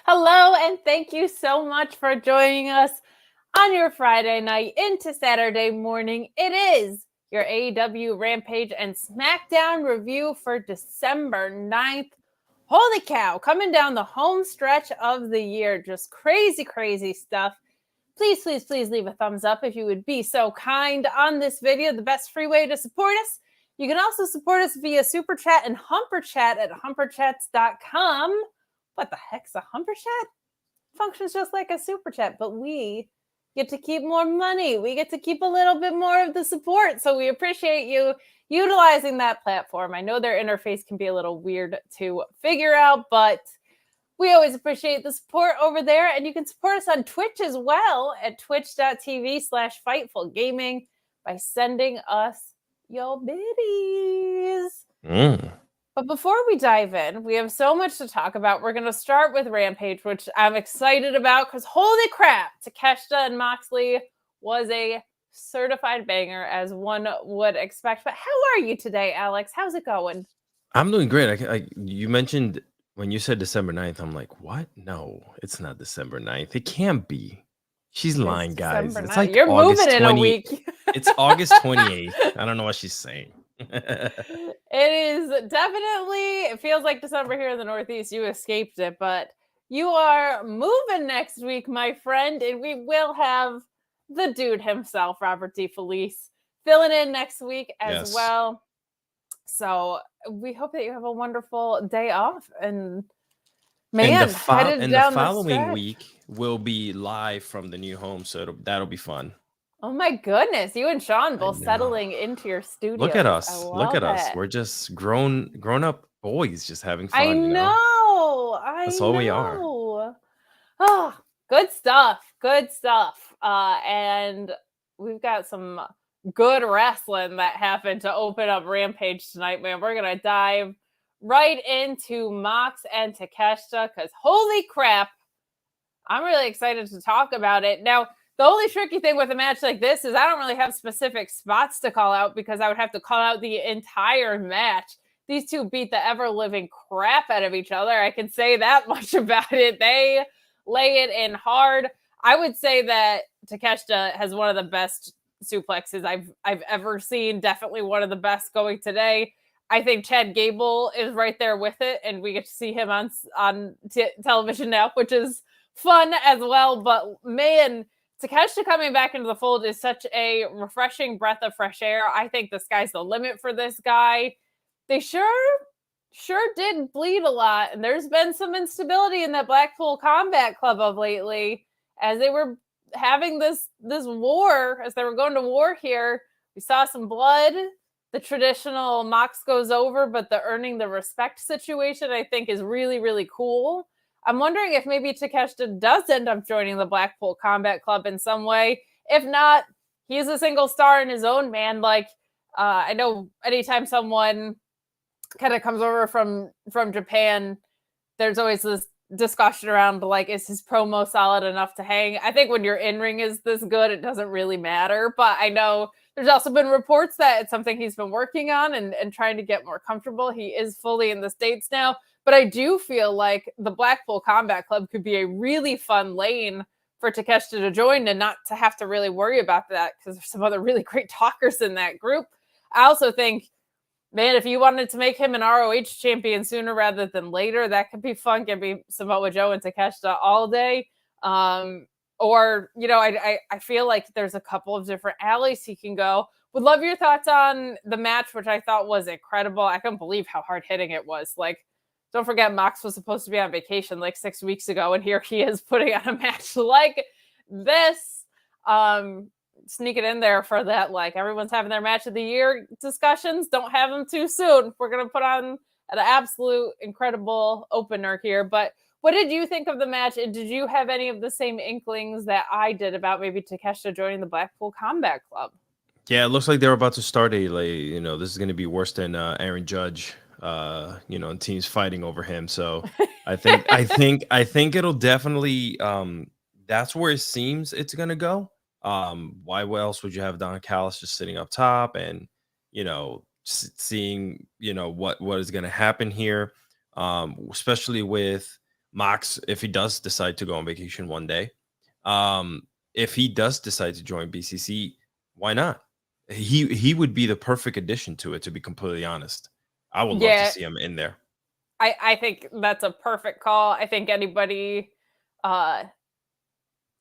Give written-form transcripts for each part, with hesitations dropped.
Hello, and thank you so much for joining us on your Friday night into Saturday morning. It is your AEW Rampage and Smackdown review for December 9th. Holy cow, coming down the home stretch of the year. Just crazy, crazy stuff. Please, please, please leave a thumbs up if you would be so kind on this video. The best free way to support us. You can also support us via Super Chat and Humper Chat at humperchats.com. What the heck's a Humper Chat? Functions just like a Super Chat, but we get to keep more money. We get to keep a little bit more of the support. So we appreciate you utilizing that platform. I know their interface can be a little weird to figure out, but we always appreciate the support over there. And you can support us on Twitch as well at twitch.tv/Fightful Gaming by sending us your biddies. But before we dive in, we have so much to talk about. We're going to start with Rampage, which I'm excited about because holy crap, Takeshita and Moxley was a certified banger, as one would expect. But how are you today, Alex? How's it going? I'm doing great. You mentioned when you said December 9th, I'm like, what? No, it's not December 9th. It can't be. She's lying, guys. It's like you're August moving in a week. It's August 28th. I don't know what she's saying. It is definitely, it feels like December here in the Northeast. You escaped it, but you are moving next week, my friend, and we will have the dude himself, Robert D. Felice, filling in next week as well. So we hope that you have a wonderful day off. And man, the following week will be live from the new home, so that'll be fun. Oh my goodness, you and Sean both settling into your studio. Look at us. Look at us. We're just grown up boys just having fun. I know. That's all we are. Oh, good stuff. Good stuff. And we've got some good wrestling that happened to open up Rampage tonight, man. We're going to dive right into Mox and Takeshita because holy crap, I'm really excited to talk about it. Now, the only tricky thing with a match like this is I don't really have specific spots to call out because I would have to call out the entire match. These two beat the ever-living crap out of each other. I can say that much about it. They lay it in hard. I would say that Takeshita has one of the best suplexes I've ever seen. Definitely one of the best going today. I think Chad Gable is right there with it, and we get to see him on television now, which is fun as well. But man, Takeshita coming back into the fold is such a refreshing breath of fresh air. I think the sky's the limit for this guy. They sure did bleed a lot, and there's been some instability in that Blackpool Combat Club of lately as they were having this war, as they were going to war here. We saw some blood. The traditional Mox goes over, but the earning the respect situation, I think, is really, really cool. I'm wondering if maybe Takeshita does end up joining the Blackpool Combat Club in some way. If not, he's a single star in his own, man. Like, I know anytime someone kind of comes over from Japan, there's always this discussion around, like, is his promo solid enough to hang? I think when your in-ring is this good, it doesn't really matter. But I know there's also been reports that it's something he's been working on and trying to get more comfortable. He is fully in the States now. But I do feel like the Blackpool Combat Club could be a really fun lane for Takeshita to join and not to have to really worry about that because there's some other really great talkers in that group. I also think, man, if you wanted to make him an ROH champion sooner rather than later, that could be fun. Could be Samoa Joe and Takeshita all day. Or, you know, I feel like there's a couple of different alleys he can go. Would love your thoughts on the match, which I thought was incredible. I couldn't believe how hard-hitting it was. Like, don't forget, Mox was supposed to be on vacation like 6 weeks ago, and here he is putting on a match like this. Sneak it in there for that, like, everyone's having their match of the year discussions. Don't have them too soon. We're going to put on an absolute incredible opener here. But what did you think of the match? And did you have any of the same inklings that I did about maybe Takeshita joining the Blackpool Combat Club? Yeah, it looks like they're about to start this is going to be worse than Aaron Judge. And teams fighting over him. So I think it'll definitely that's where it seems it's gonna go. Why else would you have Don Callis just sitting up top and seeing what is gonna happen here, especially with Mox, if he does decide to go on vacation one day, if he does decide to join BCC, why not? He would be the perfect addition to it, to be completely honest. I would love to Yeah, see him in there. I think that's a perfect call. I think anybody, uh,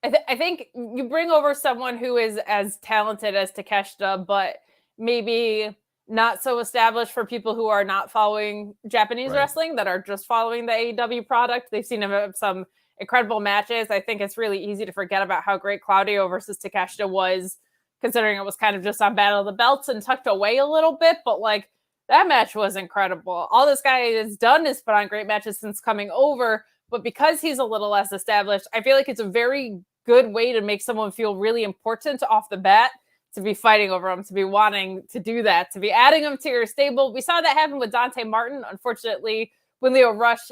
I think you bring over someone who is as talented as Takeshita, but maybe not so established for people who are not following Japanese Right. wrestling, that are just following the AEW product. They've seen him have some incredible matches. I think it's really easy to forget about how great Claudio versus Takeshita was, considering it was kind of just on Battle of the Belts and tucked away a little bit. But like, that match was incredible. All this guy has done is put on great matches since coming over. But because he's a little less established, I feel like it's a very good way to make someone feel really important off the bat, to be fighting over him, to be wanting to do that, to be adding him to your stable. We saw that happen with Dante Martin. Unfortunately, when Leo Rush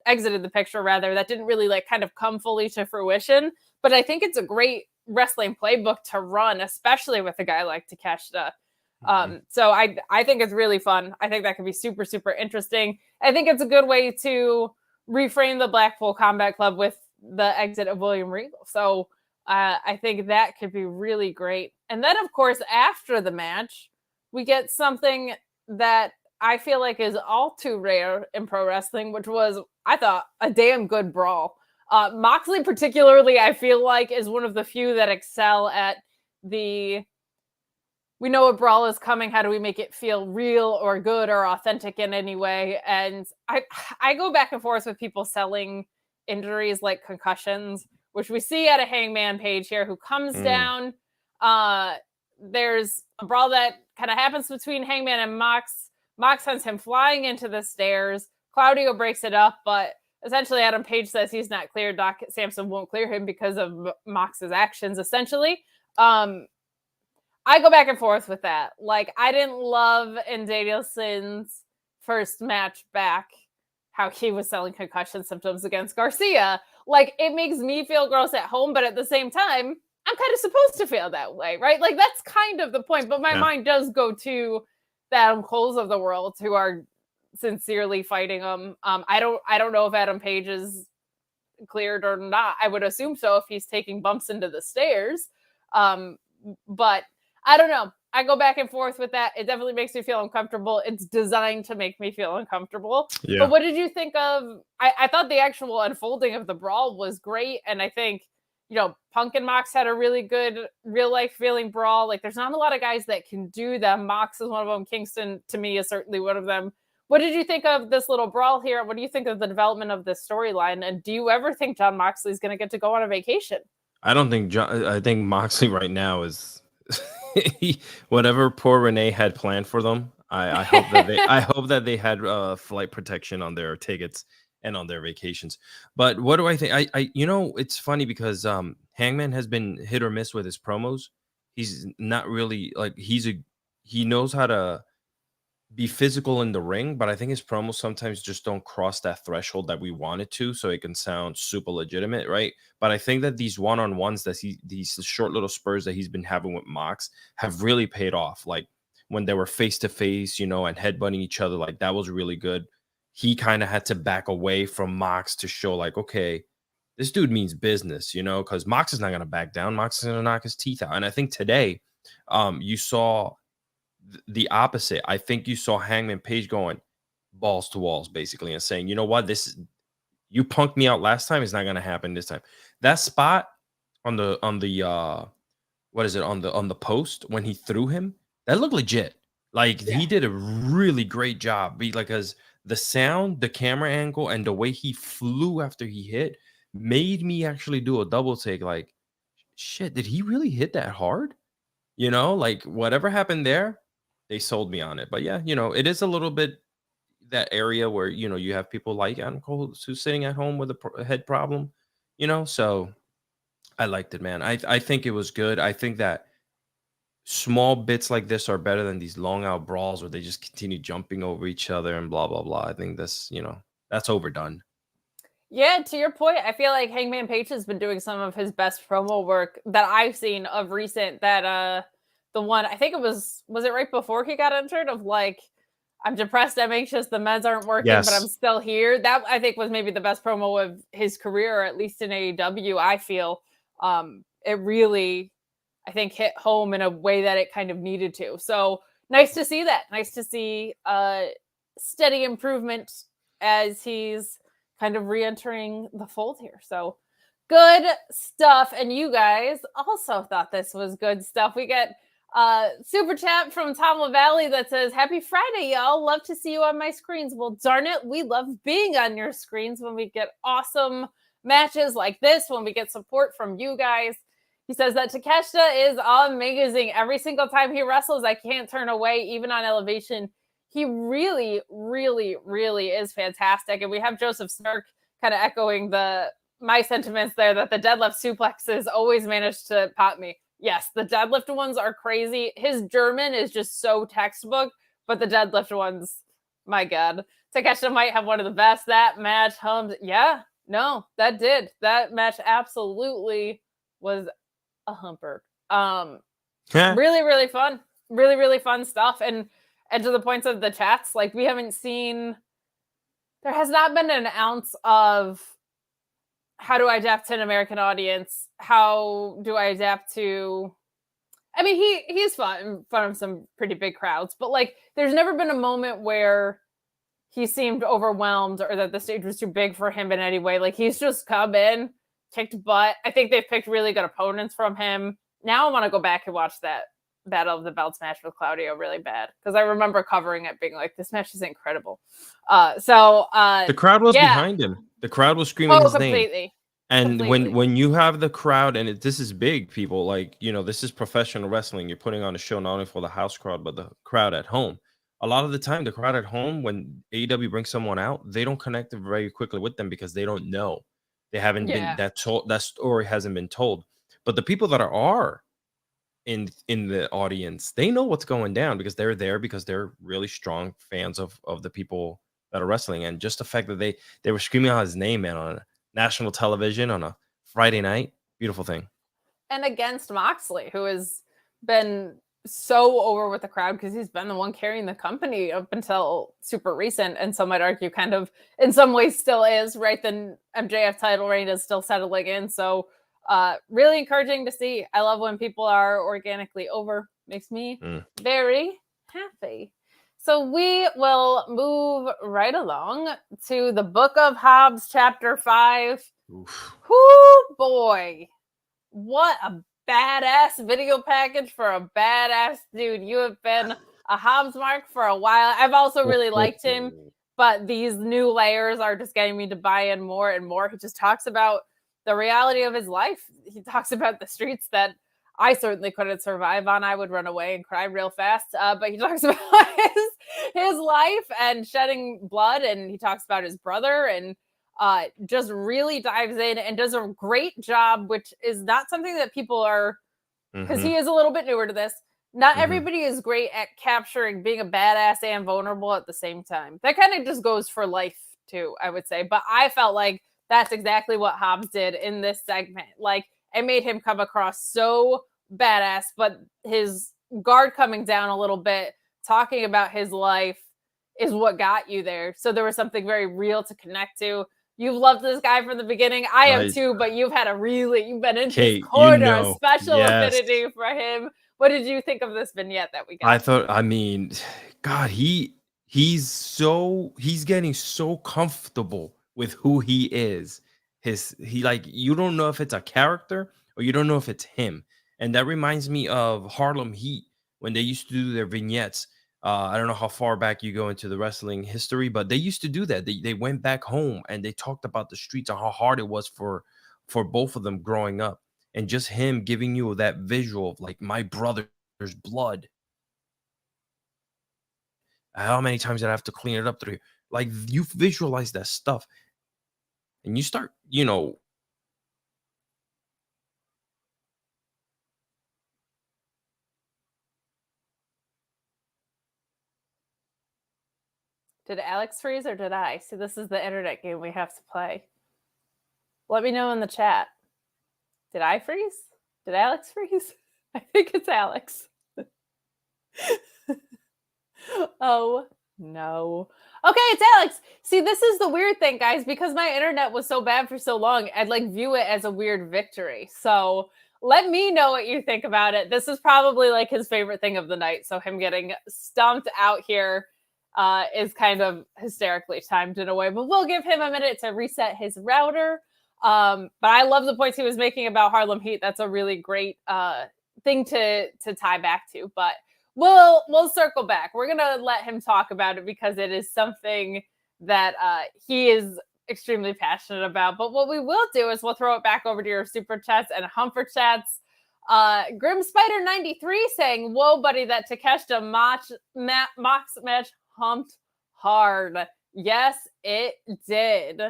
exited the picture, rather, that didn't really like kind of come fully to fruition. But I think it's a great wrestling playbook to run, especially with a guy like Takeshita. So I think it's really fun. I think that could be super, super interesting. I think it's a good way to reframe the Blackpool Combat Club with the exit of William Regal. So I think that could be really great. And then, of course, after the match, we get something that I feel like is all too rare in pro wrestling, which was, I thought, a damn good brawl. Moxley, particularly, I feel like is one of the few that excel at the, we know a brawl is coming. How do we make it feel real or good or authentic in any way? And I go back and forth with people selling injuries like concussions, which we see at a Hangman Page here, who comes down. There's a brawl that kind of happens between Hangman and Mox. Mox sends him flying into the stairs. Claudio breaks it up, but essentially Adam Page says he's not cleared. Doc Samson won't clear him because of Mox's actions, essentially. I go back and forth with that. Like, I didn't love in Danielson's first match back how he was selling concussion symptoms against Garcia. Like, it makes me feel gross at home, but at the same time, I'm kind of supposed to feel that way, right? Like, that's kind of the point. But my mind does go to the Adam Coles of the world, who are sincerely fighting him. I don't know if Adam Page is cleared or not. I would assume so if he's taking bumps into the stairs. But I don't know. I go back and forth with that. It definitely makes me feel uncomfortable. It's designed to make me feel uncomfortable. Yeah. But what did you think of? I thought the actual unfolding of the brawl was great. And I think, you know, Punk and Mox had a really good real life feeling brawl. Like, there's not a lot of guys that can do them. Mox is one of them. Kingston, to me, is certainly one of them. What did you think of this little brawl here? What do you think of the development of this storyline? And do you ever think Jon Moxley is going to get to go on a vacation? I don't think I think Moxley right now is whatever poor Renee had planned for them. I hope that they had flight protection on their tickets and on their vacations. But what do I think? I you know, it's funny because Hangman has been hit or miss with his promos. He's not really like he knows how to be physical in the ring, but I think his promos sometimes just don't cross that threshold that we want it to, so it can sound super legitimate, right? But I think that these one-on-ones these short little spurs that he's been having with Mox have really paid off. Like when they were face to face, you know, and headbutting each other, like that was really good. He kind of had to back away from Mox to show, like, okay, this dude means business, you know, because Mox is not gonna back down. Mox is gonna knock his teeth out. And I think today, you saw the opposite. I think you saw Hangman Page going balls to walls basically and saying, you know what, you punked me out last time, it's not going to happen this time. That spot on the what is it, on the post when he threw him, that looked legit. Like he did a really great job. Because the sound, the camera angle, and the way he flew after he hit made me actually do a double take. Like, shit, did he really hit that hard? You know, like whatever happened there, they sold me on it. But yeah, you know, it is a little bit that area where, you know, you have people like Adam Cole who's sitting at home with a head problem, you know. So I liked it, man. I think it was good. I think that small bits like this are better than these long out brawls where they just continue jumping over each other and blah blah blah. I think that's, you know, that's overdone. Yeah, to your point, I feel like Hangman Page has been doing some of his best promo work that I've seen of recent. That the one, I think it was it right before he got entered, of like I'm depressed, I'm anxious, the meds aren't working, but I'm Yes. still here. That, I think, was maybe the best promo of his career, or at least in AEW, I feel. It really, I think, hit home in a way that it kind of needed to. So nice to see that. Nice to see steady improvement as he's kind of re-entering the fold here. So good stuff. And you guys also thought this was good stuff. We get super chat from Tom LaValle that says, happy Friday, y'all. Love to see you on my screens. Well, darn it, we love being on your screens when we get awesome matches like this, when we get support from you guys. He says that Takeshita is amazing. Every single time he wrestles, I can't turn away, even on Elevation. He really, really, really is fantastic. And we have Joseph Snark kind of echoing my sentiments there, that the deadlift suplexes always manage to pop me. Yes, the deadlift ones are crazy. His German is just so textbook, but the deadlift ones, my God. Takeshita might have one of the best. That match hummed. Yeah, no, that did. That match absolutely was a humper. Really, really fun. Really, really fun stuff. And to the points of the chats, like, we haven't seen, there has not been an ounce of how do I adapt to an American audience? How do I adapt to, I mean, he's fought in front of some pretty big crowds, but like, there's never been a moment where he seemed overwhelmed or that the stage was too big for him in any way. Like, he's just come in, kicked butt. I think they've picked really good opponents from him. Now I want to go back and watch that Battle of the Belts match with Claudio really bad, because I remember covering it being like, this match is incredible. The crowd was behind him. The crowd was screaming his name. And when you have the crowd, and this is big, people, like, this is professional wrestling. You're putting on a show not only for the house crowd, but the crowd at home. A lot of the time, the crowd at home, when AEW brings someone out, they don't connect very quickly with them because they don't know. They haven't been that story hasn't been told. But the people that are in the audience, they know what's going down because they're there, because they're really strong fans of the people that are wrestling. And just the fact that they were screaming out his name, man, on national television on a Friday night, beautiful thing. And against Moxley, who has been so over with the crowd because he's been the one carrying the company up until super recent, and some might argue kind of in some ways still is, right? The MJF title reign is still settling in. So really encouraging to see. I love when people are organically over. Makes me very happy. So we will move right along to the Book of Hobbs, Chapter 5. Whoo, boy. What a badass video package for a badass dude. You have been a Hobbs mark for a while. I've also really liked him, but these new layers are just getting me to buy in more and more. He just talks about the reality of his life. He talks about the streets that I certainly couldn't survive on. I would run away and cry real fast. But he talks about his life and shedding blood, and he talks about his brother, and just really dives in and does a great job, which is not something that people are, because he is a little bit newer to this. Not everybody is great at capturing being a badass and vulnerable at the same time. That kind of just goes for life too, I would say. But I felt like that's exactly what Hobbs did in this segment. Like, it made him come across so badass, but his guard coming down a little bit, talking about his life, is what got you there. So there was something very real to connect to. You've loved this guy from the beginning. I have too, but you've been in his corner, a special affinity for him. What did you think of this vignette that we got? God, he's getting so comfortable with who he is. You don't know if it's a character or you don't know if it's him. And that reminds me of Harlem Heat when they used to do their vignettes. I don't know how far back you go into the wrestling history, but they used to do that. They went back home and they talked about the streets and how hard it was for both of them growing up. And just him giving you that visual of like, my brother's blood. How many times did I have to clean it up through here? Like, you visualize that stuff and you start, Did Alex freeze or did I? See, this is the internet game we have to play. Let me know in the chat. Did I freeze? Did Alex freeze? I think it's Alex. Oh No. Okay, it's Alex. See, this is the weird thing, guys, because my internet was so bad for so long, I'd like view it as a weird victory. So let me know what you think about it. This is probably like his favorite thing of the night. So him getting stomped out here is kind of hysterically timed in a way, but we'll give him a minute to reset his router. But I love the points he was making about Harlem Heat. That's a really great thing to tie back to, but we'll circle back. We're gonna let him talk about it because it is something that he is extremely passionate about. But what we will do is we'll throw it back over to your super chats and humper chats. Grim Spider 93 saying, "Whoa, buddy, that Takeshita Mox match humped hard." Yes, it did.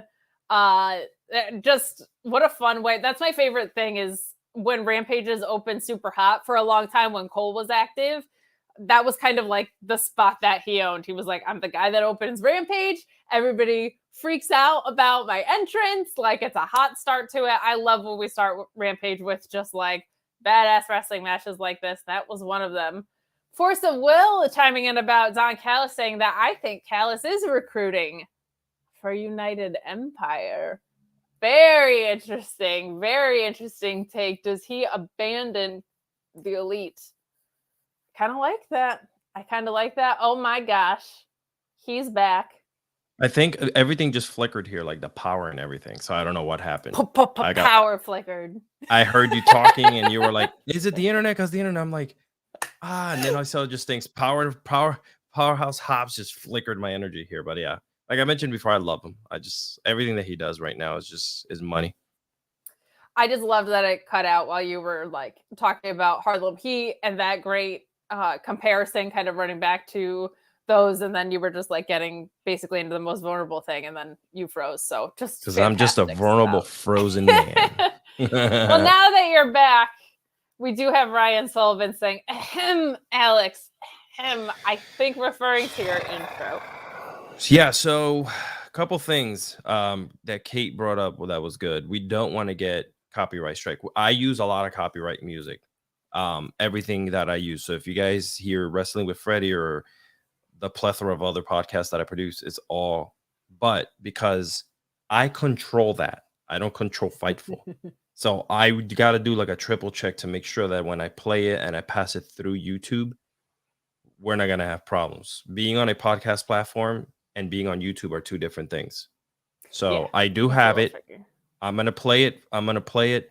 Just what a fun way. That's my favorite thing is when Rampages open super hot for a long time when Cole was active. That was kind of like the spot that he owned. He was like, I'm the guy that opens Rampage. Everybody freaks out about my entrance. Like it's a hot start to it. I love when we start Rampage with just like badass wrestling matches like this. That was one of them. Force of Will chiming in about Don Callis saying that I think Callis is recruiting for United Empire. Very interesting take. Does he abandon the Elite? Kind of like that. I kind of like that. Oh my gosh. He's back. I think everything just flickered here, like the power and everything. So I don't know what happened. Power flickered. I heard you talking and you were like, is it the internet? Because the internet, I'm like, and then I saw just things. Powerhouse Hobbs just flickered my energy here. But yeah, like I mentioned before, I love him. Everything that he does right now is money. I just loved that it cut out while you were like talking about Harlem Heat and that great comparison, kind of running back to those, and then you were just like getting basically into the most vulnerable thing, and then you froze. So just because I'm just a vulnerable frozen man. Well, now that you're back, we do have Ryan Sullivan saying, "Ahem, Alex, ahem," I think referring to your intro. Yeah. So a couple things that Kate brought up. Well, that was good. We don't want to get copyright strike. I use a lot of copyright music. Everything that I use. So if you guys hear Wrestling with Freddie or the plethora of other podcasts that I produce, it's all, but because I control that, I don't control Fightful. So I got to do like a triple check to make sure that when I play it and I pass it through YouTube, we're not going to have problems. Being on a podcast platform and being on YouTube are two different things. So yeah, I do have it. I'm going to play it. I'm going to play it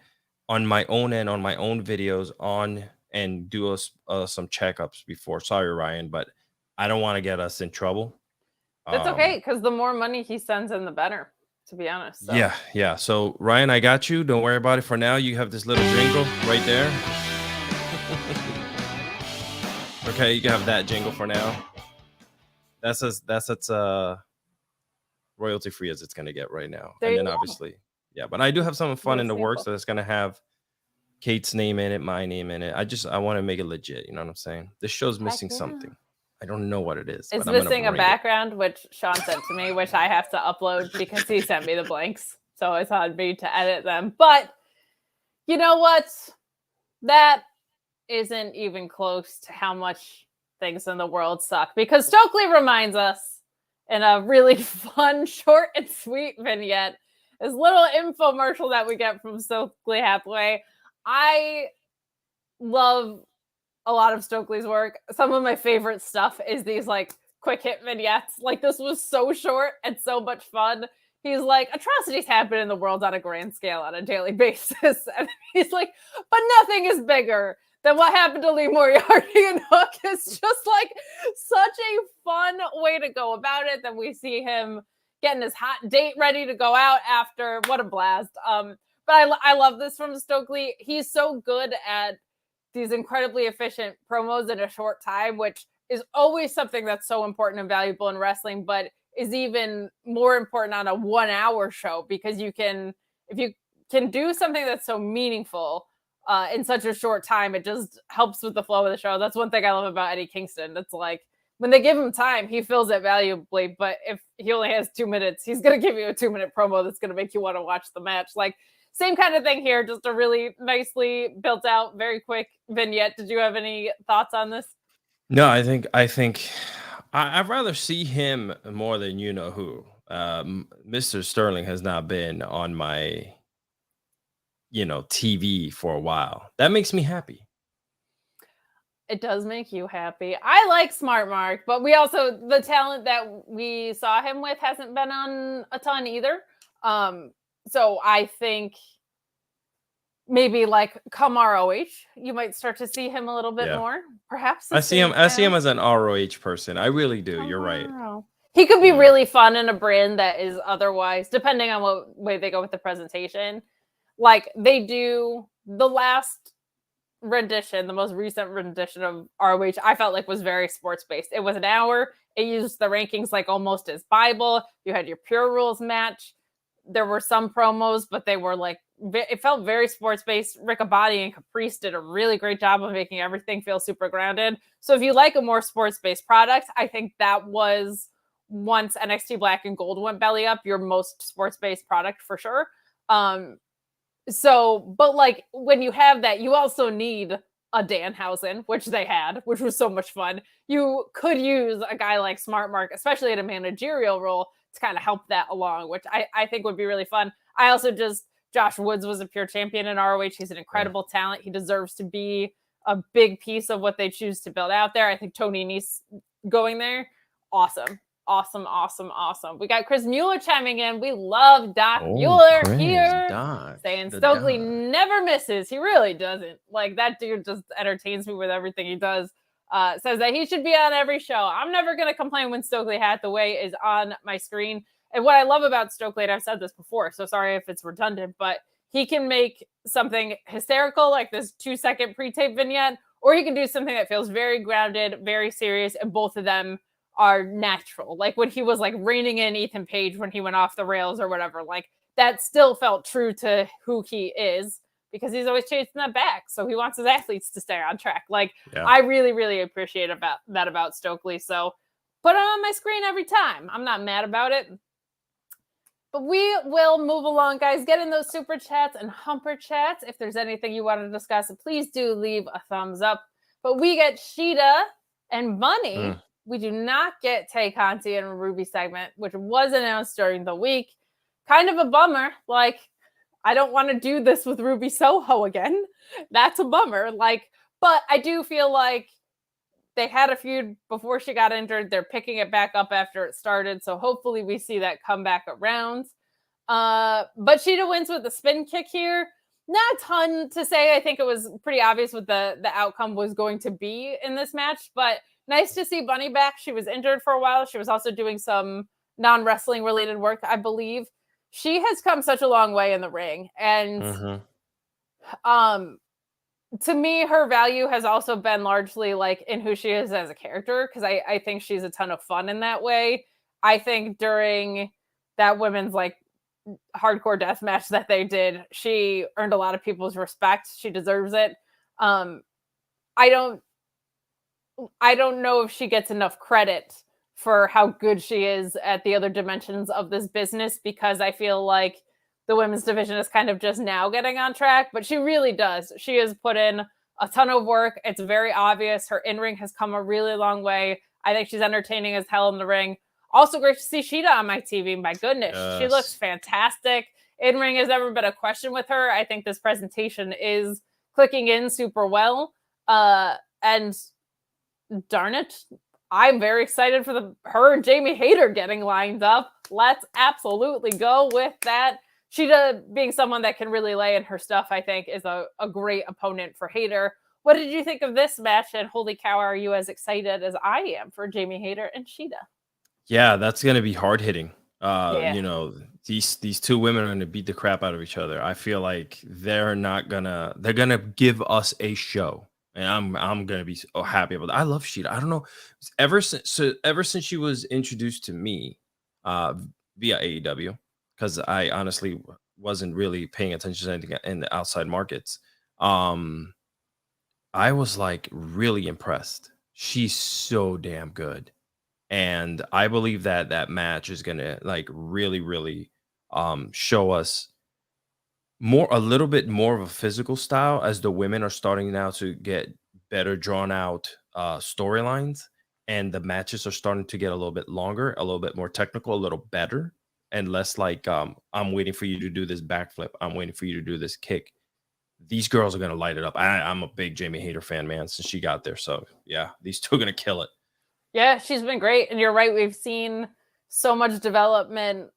on my own end, on my own videos and do some checkups before. Sorry, Ryan, but I don't want to get us in trouble. That's okay, because the more money he sends in, the better, to be honest. So. Yeah. So, Ryan, I got you. Don't worry about it for now. You have this little jingle right there. Okay, you can have that jingle for now. That's royalty free as it's going to get right now. And then obviously, yeah. But I do have something fun in the works that's going to have Kate's name in it, my name in it. I want to make it legit. You know what I'm saying? This show's missing something. I don't know what it is. It's missing a background, which Sean sent to me, which I have to upload because he sent me the blanks. So it's on me to edit them. But you know what? That isn't even close to how much things in the world suck. Because Stokely reminds us in a really fun, short and sweet vignette, this little infomercial that we get from Stokely Hathaway. I love a lot of Stokely's work. Some of my favorite stuff is these like quick hit vignettes. Like this was so short and so much fun. He's like, atrocities happen in the world on a grand scale on a daily basis. And he's like, but nothing is bigger than what happened to Lee Moriarty and Hook. It's just like such a fun way to go about it. Then we see him getting his hot date ready to go out after. What a blast. But I love this from Stokely. He's so good at these incredibly efficient promos in a short time, which is always something that's so important and valuable in wrestling, but is even more important on a 1 hour show because if you can do something that's so meaningful in such a short time, it just helps with the flow of the show. That's one thing I love about Eddie Kingston. It's like when they give him time, he fills it valuably, but if he only has 2 minutes, he's going to give you a 2-minute promo that's going to make you want to watch the match. Like, same kind of thing here, just a really nicely built out, very quick vignette. Did you have any thoughts on this? No, I think I'd rather see him more than you know who. Mr. Sterling has not been on my TV for a while. That makes me happy. It does make you happy. I like Smart Mark, but we also, the talent that we saw him with hasn't been on a ton either. So I think maybe like come ROH, you might start to see him a little bit more. Perhaps I see him as an ROH person. I really do. You're right. He could be really fun in a brand that is otherwise, depending on what way they go with the presentation. Like they do the last rendition, the most recent rendition of ROH, I felt like was very sports based. It was an hour. It used the rankings like almost as Bible. You had your Pure Rules match. There were some promos, but they were like, it felt very sports based. Riccaboni and Caprice did a really great job of making everything feel super grounded. So if you like a more sports based product, I think that was, once NXT Black and Gold went belly up, your most sports based product for sure. So, but like when you have that, you also need a Danhausen, which they had, which was so much fun. You could use a guy like Smart Mark, especially in a managerial role, to kind of help that along, which I think would be really fun. I also Josh Woods was a pure champion in ROH. He's an incredible talent. He deserves to be a big piece of what they choose to build out there. I think Tony Nese going there, awesome. Awesome. We got Chris Mueller chiming in. We love Doc Mueller here. Saying Stokely never misses. He really doesn't. Like, that dude just entertains me with everything he does. Says that he should be on every show. I'm never going to complain when Stokely Hathaway is on my screen. And what I love about Stokely, and I've said this before, so sorry if it's redundant, but he can make something hysterical like this 2-second pre-tape vignette, or he can do something that feels very grounded, very serious, and both of them are natural. Like when he was like reining in Ethan Page when he went off the rails or whatever, like that still felt true to who he is, because he's always chasing that back. So he wants his athletes to stay on track. Like I really, really appreciate about Stokely. So put him on my screen every time. I'm not mad about it. But we will move along, guys. Get in those super chats and humper chats. If there's anything you want to discuss, please do leave a thumbs up. But we get Shida and Bunny. We do not get Tay Conti and Ruby segment, which was announced during the week. Kind of a bummer. Like, I don't want to do this with Ruby Soho again. That's a bummer. Like, but I do feel like they had a feud before she got injured. They're picking it back up after it started. So hopefully we see that come back around. But Shida wins with the spin kick here. Not a ton to say. I think it was pretty obvious what the outcome was going to be in this match. But nice to see Bunny back. She was injured for a while. She was also doing some non-wrestling related work, I believe. She has come such a long way in the ring. And to me, her value has also been largely like in who she is as a character, because I think she's a ton of fun in that way. I think during that women's like hardcore death match that they did, she earned a lot of people's respect. She deserves it. I don't know if she gets enough credit for how good she is at the other dimensions of this business, because I feel like the women's division is kind of just now getting on track, but she really does. She has put in a ton of work. It's very obvious. Her in-ring has come a really long way. I think she's entertaining as hell in the ring. Also great to see Shida on my TV. My goodness, she looks fantastic. In-ring has never been a question with her. I think this presentation is clicking in super well. And darn it, I'm very excited for her and Jamie Hayter getting lined up. Let's absolutely go with that. Shida being someone that can really lay in her stuff, I think, is a great opponent for Hayter. What did you think of this match? And holy cow, are you as excited as I am for Jamie Hayter and Shida? Yeah, that's gonna be hard hitting. These two women are gonna beat the crap out of each other. I feel like they're gonna give us a show. And I'm gonna be so happy about that. I love Shida. I don't know. Ever since she was introduced to me via AEW, because I honestly wasn't really paying attention to anything in the outside markets. I was like really impressed. She's so damn good. And I believe that match is gonna like really show us a little bit more of a physical style, as the women are starting now to get better drawn out storylines. and the matches are starting to get a little bit longer, a little bit more technical, a little better, and less like I'm waiting for you to do this backflip, I'm waiting for you to do this kick. These girls are gonna light it up. I'm a big Jamie Hayter fan, man, since she got there. So yeah, these two are gonna kill it. Yeah, she's been great, and you're right. We've seen so much development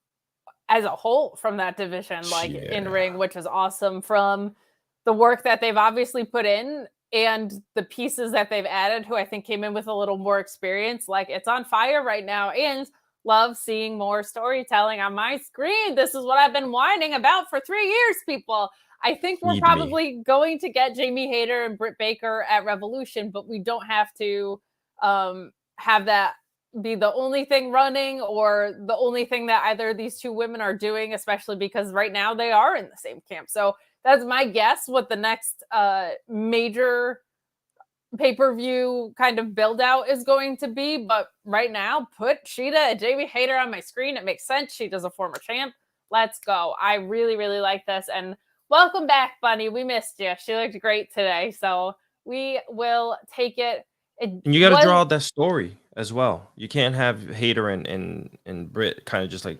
as a whole from that division, like in ring, which is awesome. From the work that they've obviously put in and the pieces that they've added, who I think came in with a little more experience. Like, it's on fire right now, and love seeing more storytelling on my screen. This is what I've been whining about for 3 years, people. I think we're probably going to get Jamie Hayter and Britt Baker at Revolution, but we don't have to have that be the only thing running or the only thing that either of these two women are doing, especially because right now they are in the same camp. So that's my guess what the next major pay-per-view kind of build out is going to be. But right now, put Shida and Jamie Hayter on my screen. It makes sense. She's a former champ. Let's go. I really, really like this. And welcome back, Bunny. We missed you. She looked great today. So we will take it. And you got to draw out that story as well. You can't have Hayter and Britt kind of just like,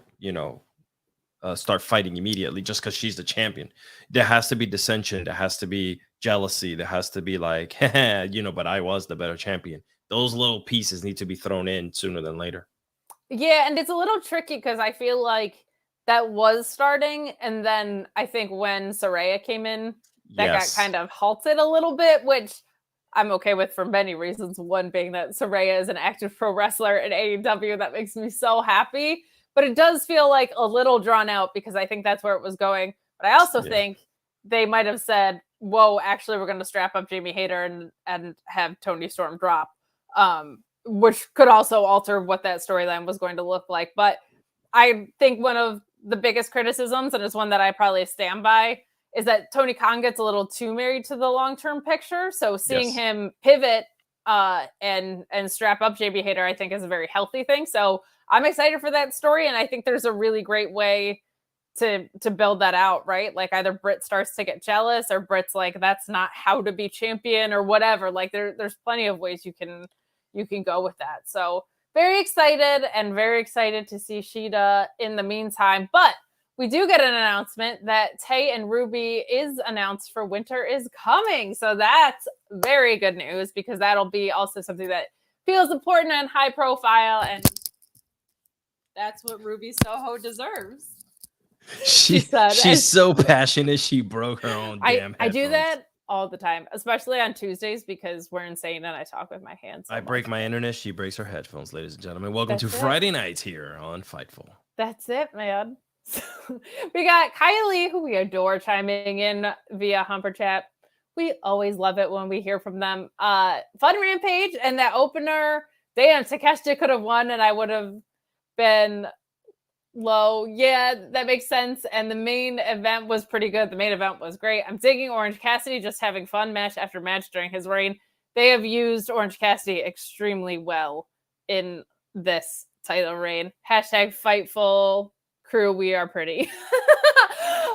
start fighting immediately just because she's the champion. There has to be dissension. There has to be jealousy. There has to be like, but I was the better champion. Those little pieces need to be thrown in sooner than later. Yeah, and it's a little tricky because I feel like that was starting. And then I think when Saraya came in, that got kind of halted a little bit, which I'm okay with for many reasons. One being that Saraya is an active pro wrestler in AEW. That makes me so happy. But it does feel like a little drawn out because I think that's where it was going. But I also think they might have said, whoa, actually, we're going to strap up Jamie Hayter and have Toni Storm drop, which could also alter what that storyline was going to look like. But I think one of the biggest criticisms, and it's one that I probably stand by, is that Tony Khan gets a little too married to the long-term picture. So seeing him pivot and strap up Jamie Hayter, I think is a very healthy thing. So I'm excited for that story. And I think there's a really great way to build that out, right? Like either Britt starts to get jealous or Britt's like, that's not how to be champion or whatever. Like there's plenty of ways you can go with that. So very excited to see Shida in the meantime. But we do get an announcement that Tay and Ruby is announced for Winter is Coming. So that's very good news because that'll be also something that feels important and high profile. And that's what Ruby Soho deserves. She's so passionate. She broke her own damn headphones. I do that all the time, especially on Tuesdays because we're insane and I talk with my hands. I break my internet. She breaks her headphones, ladies and gentlemen. Welcome to Friday nights here on Fightful. That's it, man. We got Kylie, who we adore, chiming in via Humper Chat. We always love it when we hear from them. Fun Rampage and that opener. Damn, Takeshita could have won and I would have been low. Yeah, that makes sense. And the main event was pretty good. The main event was great. I'm digging Orange Cassidy just having fun match after match during his reign. They have used Orange Cassidy extremely well in this title reign. Hashtag Fightful crew, we are pretty.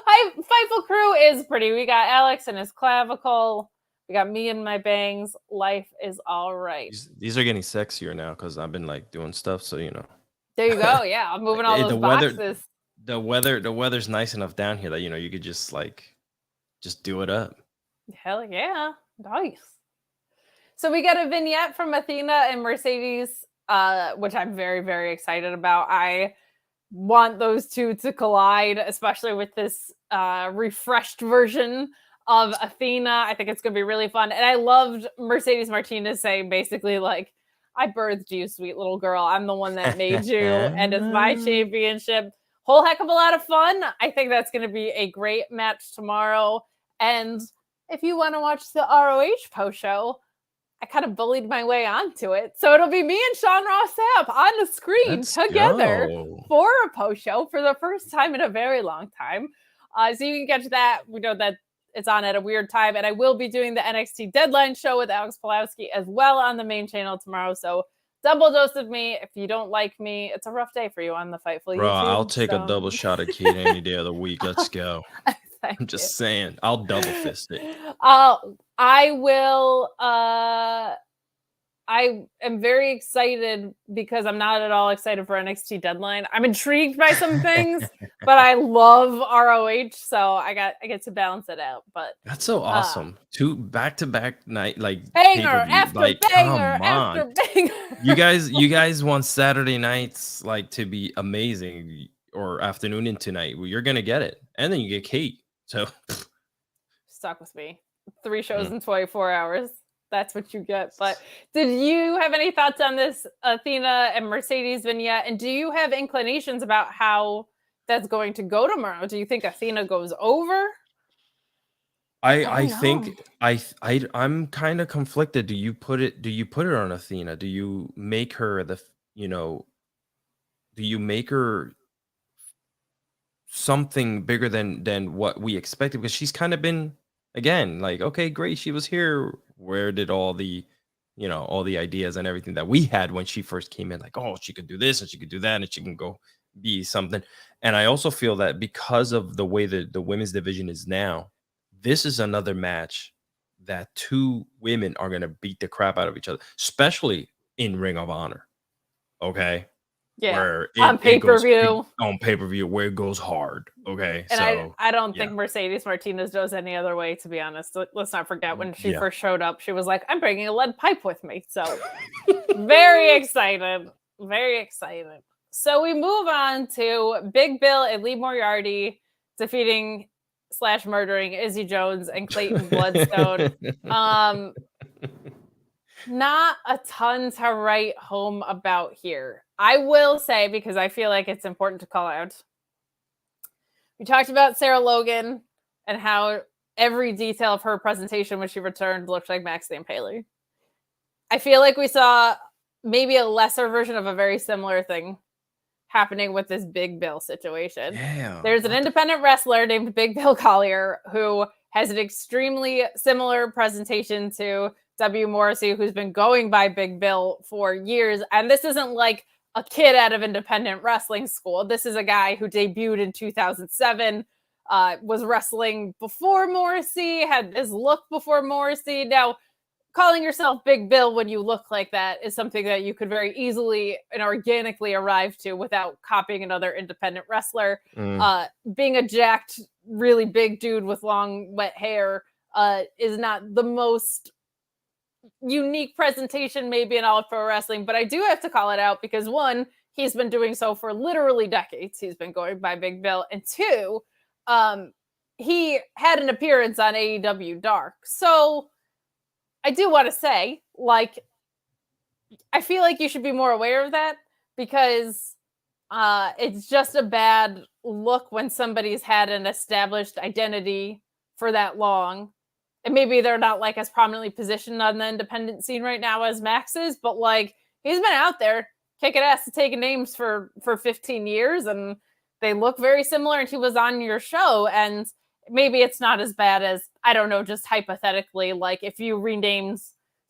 Fightful crew is pretty. We got Alex and his clavicle. We got me and my bangs. Life is all right. These are getting sexier now because I've been like doing stuff. So, There you go. Yeah, I'm moving all those boxes. The weather's nice enough down here that, you could just do it up. Hell yeah. Nice. So we got a vignette from Athena and Mercedes, which I'm very, very excited about. I want those two to collide, especially with this refreshed version of Athena. I think it's going to be really fun. And I loved Mercedes Martinez saying basically like, I birthed you, sweet little girl. I'm the one that made you, and it's my championship. Whole heck of a lot of fun. I think that's going to be a great match tomorrow. And if you want to watch the ROH post show, I kind of bullied my way onto it. So it'll be me and Sean Ross Sapp on the screen together for a post show for the first time in a very long time. So you can catch that. We know that it's on at a weird time. And I will be doing the NXT Deadline show with Alex Pulowski as well on the main channel tomorrow. So double dose of me. If you don't like me, it's a rough day for you on the Fightful Bro, YouTube. I'll take a double shot of Kate any day of the week. Let's go. I'm just saying. I'll double fist it. I will I am very excited because I'm not at all excited for NXT Deadline. I'm intrigued by some things, but I love ROH, so I get to balance it out. But That's so awesome. 2 back-to-back night banger pay-per-view. after banger Come after on. banger. You guys want Saturday nights to be amazing or afternoon into night. Well, you're gonna get it. And then you get Kate. So Stuck with me. 3 shows in 24 hours. That's what you get. But did you have any thoughts on this Athena and Mercedes vignette? And do you have inclinations about how that's going to go tomorrow? Do you think Athena goes over? I think I'm kind of conflicted. Do you put it on Athena? Do you make her do you make her something bigger than what we expected? Because she's kind of been, again, okay, great, she was here. Where did all the all the ideas and everything that we had when she first came in, oh, she could do this and she could do that and she can go be something. And I also feel that because of the way that the women's division is now, this is another match that 2 women are going to beat the crap out of each other, especially in Ring of Honor. Okay. Yeah, where on pay-per-view. On pay-per-view, where it goes hard. Okay. And so I don't think Mercedes Martinez does any other way, to be honest. Let's not forget when she first showed up, she was like, I'm bringing a lead pipe with me. So very excited. Very excited. So we move on to Big Bill and Lee Moriarty defeating / murdering Izzy Jones and Clayton Bloodstone. Not a ton to write home about here. I will say, because I feel like it's important to call out, we talked about Sarah Logan and how every detail of her presentation when she returned looked like Maxxi and Paley. I feel like we saw maybe a lesser version of a very similar thing happening with this Big Bill situation. Yeah, there's an independent wrestler named Big Bill Collier who has an extremely similar presentation to W. Morrisey, who's been going by Big Bill for years. And this isn't like a kid out of independent wrestling school. This is a guy who debuted in 2007, was wrestling before Morrisey, had his look before Morrisey. Now, calling yourself Big Bill when you look like that is something that you could very easily and organically arrive to without copying another independent wrestler. Being a jacked, really big dude with long, wet hair is not the most unique presentation maybe in all of pro wrestling, but I do have to call it out because 1, he's been doing so for literally decades. He's been going by Big Bill. And 2, he had an appearance on AEW Dark. So I do want to say, I feel like you should be more aware of that because it's just a bad look when somebody's had an established identity for that long. And maybe they're not as prominently positioned on the independent scene right now as Max is, but he's been out there kicking ass and taking names for 15 years and they look very similar and he was on your show. And maybe it's not as bad as, I don't know, just hypothetically, if you renamed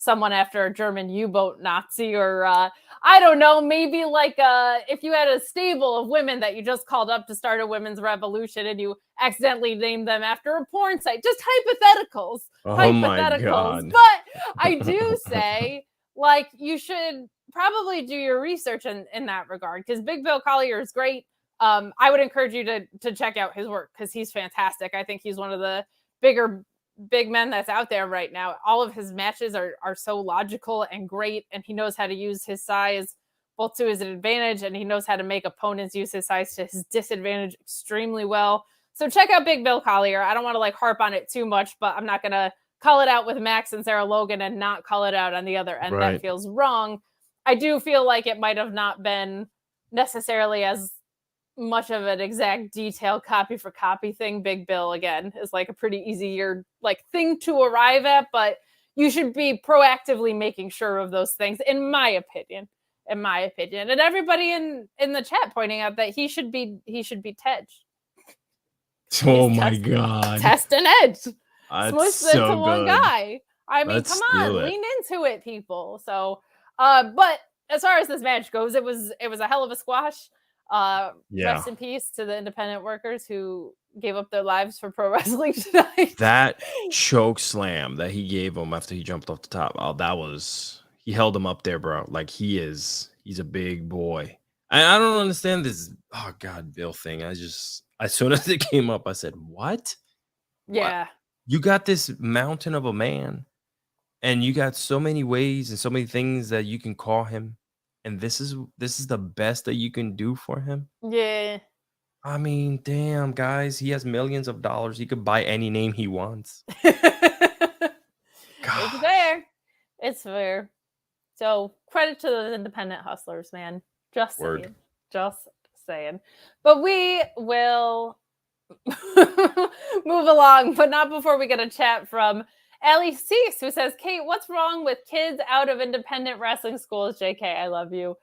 someone after a German U-boat Nazi or I don't know, maybe if you had a stable of women that you just called up to start a women's revolution and you accidentally named them after a porn site, just hypotheticals. My God. But I do say, you should probably do your research in that regard because Big Bill Collier is great. I would encourage you to check out his work because he's fantastic. I think he's one of the big men that's out there right now. All of his matches are so logical and great, and he knows how to use his size both to his advantage, and he knows how to make opponents use his size to his disadvantage extremely well. So check out Big Bill Collier. I don't want to harp on it too much, but I'm not going to call it out with Max and Sarah Logan and not call it out on the other end. Right. That feels wrong. I do feel like it might have not been necessarily as much of an exact detail copy for copy thing. Big Bill, again, is a pretty easier thing to arrive at, but you should be proactively making sure of those things, in my opinion. And everybody in the chat pointing out that he should be Tej. Oh my God. Test and Edge. That's so good. One guy. I mean, come on, lean into it, people. So, but as far as this match goes, it was a hell of a squash. Rest in peace to the independent workers who gave up their lives for pro wrestling tonight. That choke slam that he gave him after he jumped off the top. Oh, that was he held him up there, bro. Like he's a big boy. I don't understand this. Oh God, Bill thing. As soon as it came up, I said, "What? Yeah. What? You got this mountain of a man, and you got so many ways and so many things that you can call him, and this is the best that you can do for him." Yeah. I mean, damn, guys, he has millions of dollars. He could buy any name he wants. It's Gosh. fair. It's fair. So credit to those independent hustlers, man. Just Word. saying. Just saying. But we will move along, but not before we get a chat from Allie Cease, who says, Kate, what's wrong with kids out of independent wrestling schools? JK, I love you.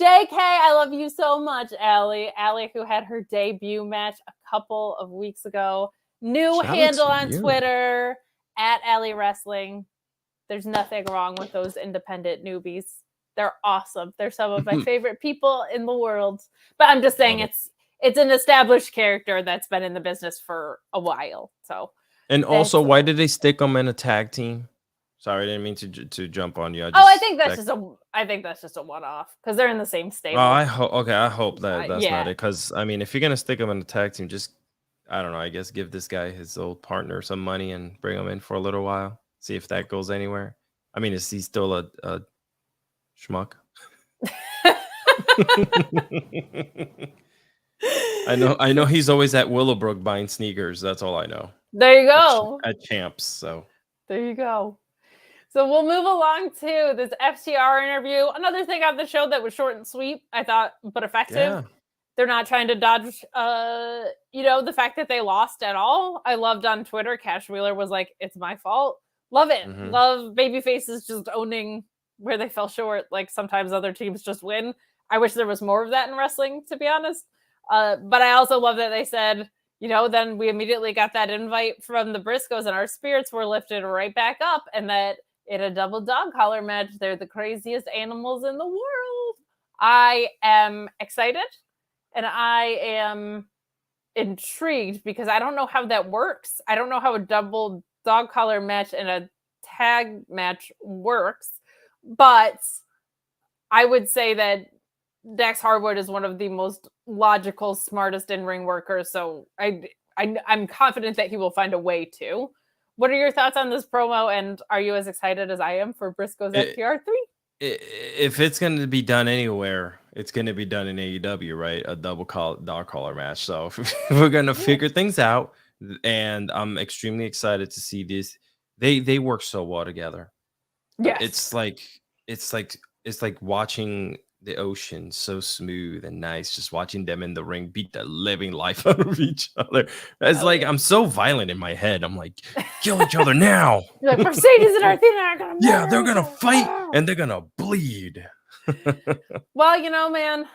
JK, I love you so much, Allie. Allie, who had her debut match a couple of weeks ago. New handle on Twitter, @Allie Wrestling. There's nothing wrong with those independent newbies. They're awesome. They're some of my favorite people in the world. But I'm just saying it's an established character that's been in the business for a while. So, and also, why did they stick them in a tag team? Sorry, I didn't mean to jump on you. I think that's just a one-off because they're in the same stable. I hope that's not it. Because I mean, if you're gonna stick them in a tag team, just I don't know. I guess give this guy his old partner some money and bring him in for a little while. See if that goes anywhere. I mean, is he still a schmuck? I know he's always at Willowbrook buying sneakers. That's all I know. There you go. At Champs. So there you go. So we'll move along to this FTR interview. Another thing on the show that was short and sweet, I thought, but effective. Yeah. They're not trying to dodge, the fact that they lost at all. I loved on Twitter, Cash Wheeler was like, it's my fault. Love it. Mm-hmm. Love baby faces just owning where they fell short. Like sometimes other teams just win. I wish there was more of that in wrestling, to be honest. But I also love that they said, then we immediately got that invite from the Briscoes and our spirits were lifted right back up. And that in a double dog collar match, they're the craziest animals in the world. I am excited and I am intrigued because I don't know how that works. I don't know how a double dog collar match and a tag match works, but I would say that Dax Harwood is one of the most logical, smartest in-ring workers. So I'm confident that he will find a way to. What are your thoughts on this promo? And are you as excited as I am for Briscoe's FTR 3? If it's going to be done anywhere, it's going to be done in AEW, right? A double dog collar match. So we're going to figure things out. And I'm extremely excited to see this. They work so well together. Yes. It's like watching the ocean, so smooth and nice, just watching them in the ring beat the living life out of each other. It's I'm so violent in my head. I'm like, kill each other now. You're like, Mercedes and Athena are gonna they're gonna fight and they're gonna bleed. Well, man,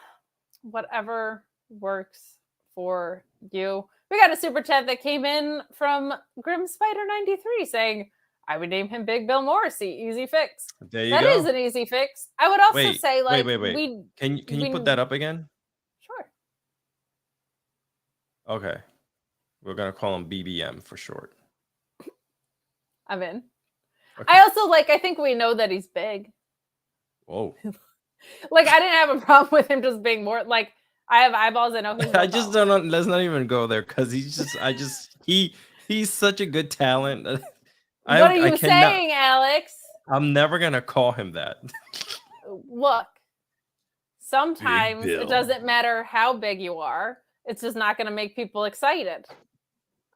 whatever works for you. We got a super chat that came in from Grim Spider 93 saying, I would name him Big Bill Morrisey. Easy fix. There you go. That is an easy fix. I would also say, wait. Can you put that up again? Sure. Okay. We're going to call him BBM for short. I'm in. Okay. I also I think we know that he's big. Whoa. I didn't have a problem with him just being more, I have eyeballs. I know he's I just don't know. Let's not even go there because he's such a good talent. What are you saying, Alex? I'm never going to call him that. Look, sometimes it doesn't matter how big you are. It's just not going to make people excited.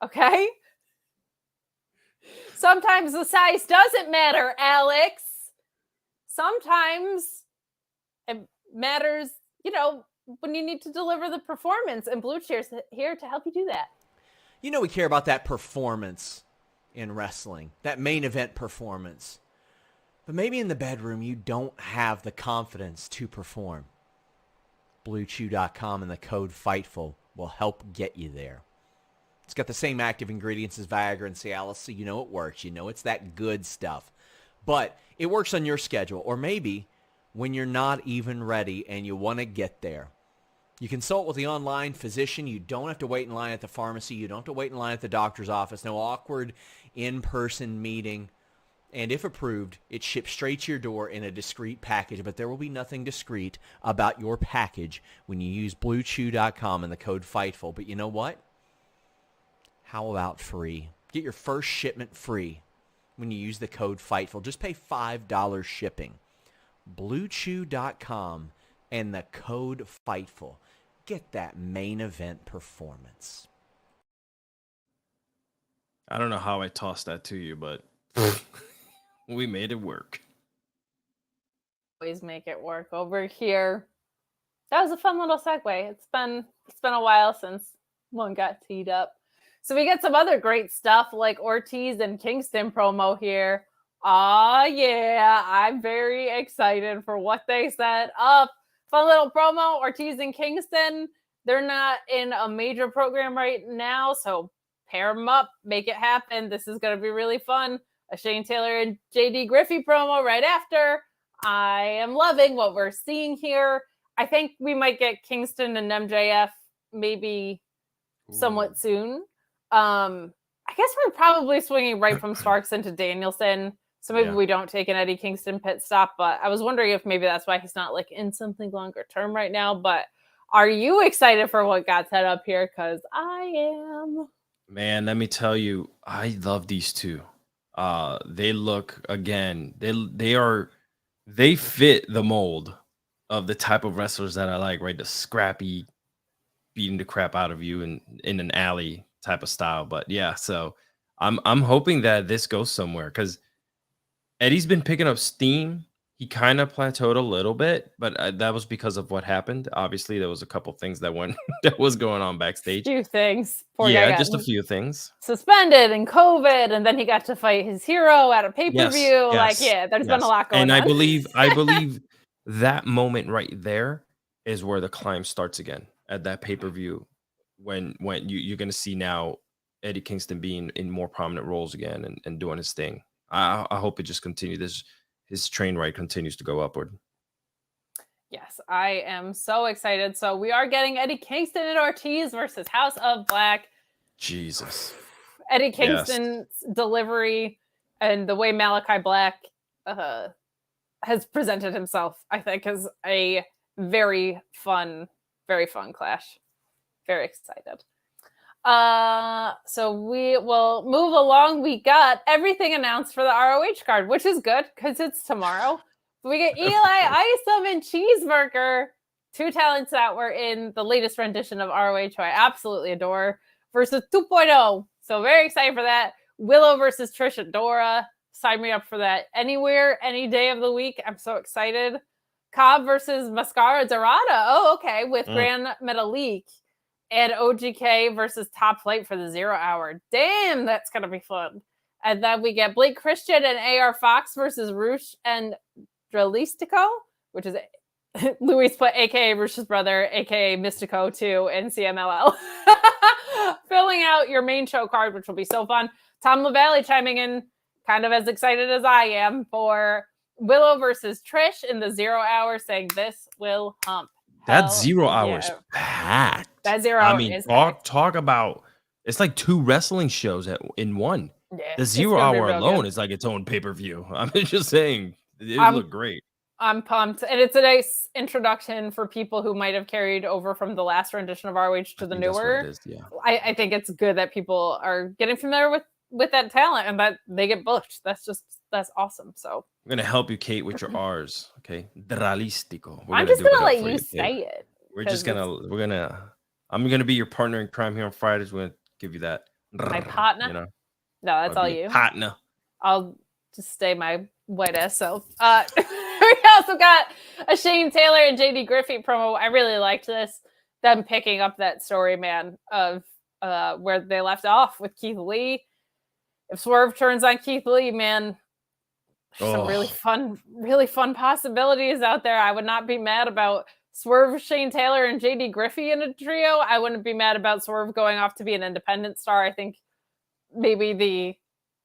Okay? Sometimes the size doesn't matter, Alex. Sometimes it matters, when you need to deliver the performance. And Bluechew's here to help you do that. We care about that performance in wrestling, that main event performance. But maybe in the bedroom, you don't have the confidence to perform. Bluechew.com and the code FIGHTFUL will help get you there. It's got the same active ingredients as Viagra and Cialis, so you know it works. You know it's that good stuff. But it works on your schedule, or maybe when you're not even ready and you want to get there. You consult with the online physician. You don't have to wait in line at the pharmacy. You don't have to wait in line at the doctor's office. No awkward in-person meeting. And if approved, it ships straight to your door in a discreet package. But there will be nothing discreet about your package when you use Bluechew.com and the code FIGHTFUL. But you know what? How about free? Get your first shipment free when you use the code FIGHTFUL. Just pay $5 shipping. Bluechew.com and the code FIGHTFUL. Get that main event performance. I don't know how I tossed that to you, but we made it work. Always make it work over here. That was a fun little segue. It's been a while since one got teed up. So we get some other great stuff like Ortiz and Kingston promo here. Yeah, I'm very excited for what they set up. Fun little promo, Ortiz and Kingston. They're not in a major program right now, so pair them up, make it happen. This is going to be really fun. A Shane Taylor and JD Griffey promo right after. I am loving what we're seeing here. I think we might get Kingston and MJF maybe somewhat soon. I guess we're probably swinging right from Sparks into Danielson. So maybe we don't take an Eddie Kingston pit stop, but I was wondering if maybe that's why he's not like in something longer term right now. But are you excited for what got set up here? Because I am. Man, let me tell you, I love these two. They look, again, they fit the mold of the type of wrestlers that I like, right? The scrappy, beating the crap out of you in an alley type of style. But yeah, so I'm hoping that this goes somewhere because Eddie's been picking up steam. He kind of plateaued a little bit, but that was because of what happened. Obviously, there was a couple things that was going on backstage. Few things. Yeah, just a few things. Suspended and COVID, and then he got to fight his hero at a pay-per-view. There's been a lot going on. And I believe that moment right there is where the climb starts again at that pay-per-view when you're going to see now Eddie Kingston being in more prominent roles again and doing his thing. I hope it just continues. His train ride continues to go upward. Yes, I am so excited. So we are getting Eddie Kingston and Ortiz versus House of Black. Jesus. Eddie Kingston's delivery and the way Malachi Black has presented himself, I think, is a very fun clash. Very excited. So we will move along. We got everything announced for the ROH card, which is good because it's tomorrow. We get Eli Isom and Cheeseburger, two talents that were in the latest rendition of ROH, who I absolutely adore, versus 2.0. So very excited for that. Willow versus Trish Adora. Sign me up for that anywhere, any day of the week. I'm so excited. Cobb versus Mascara Dorado. Oh, okay. With Grand Metalik. And OGK versus Top Flight for the 0 hour. Damn, that's going to be fun. And then we get Blake Christian and AR Fox versus Roosh and Dralistico, which is Luis put AKA Roosh's brother, AKA Mystico too, in CMLL. Filling out your main show card, which will be so fun. Tom LaValle chiming in, kind of as excited as I am, for Willow versus Trish in the 0 hour, saying this will hump. That 0 hour is packed. That 0 hour is packed. Talk about, it's like two wrestling shows in one. Yeah, the 0 hour alone is like its own pay-per-view. I'm just saying, it looked great. I'm pumped. And it's a nice introduction for people who might have carried over from the last rendition of ROH to the newer. I think it's good that people are getting familiar with that talent and that they get booked. That's awesome. So I'm gonna help you, Kate, with your R's. Okay, Dralistico. I'm just gonna let you say it. I'm gonna be your partner in crime here on Fridays. We're gonna give you that. My partner. No, that's all you. Partner. I'll just stay my white ass self. We also got a Shane Taylor and JD Griffey promo. I really liked this. Them picking up that story, man, of where they left off with Keith Lee. If Swerve turns on Keith Lee, man, there's some really fun possibilities out there. I would not be mad about Swerve, Shane Taylor, and JD Griffey in a trio. I wouldn't be mad about Swerve going off to be an independent star. I think maybe the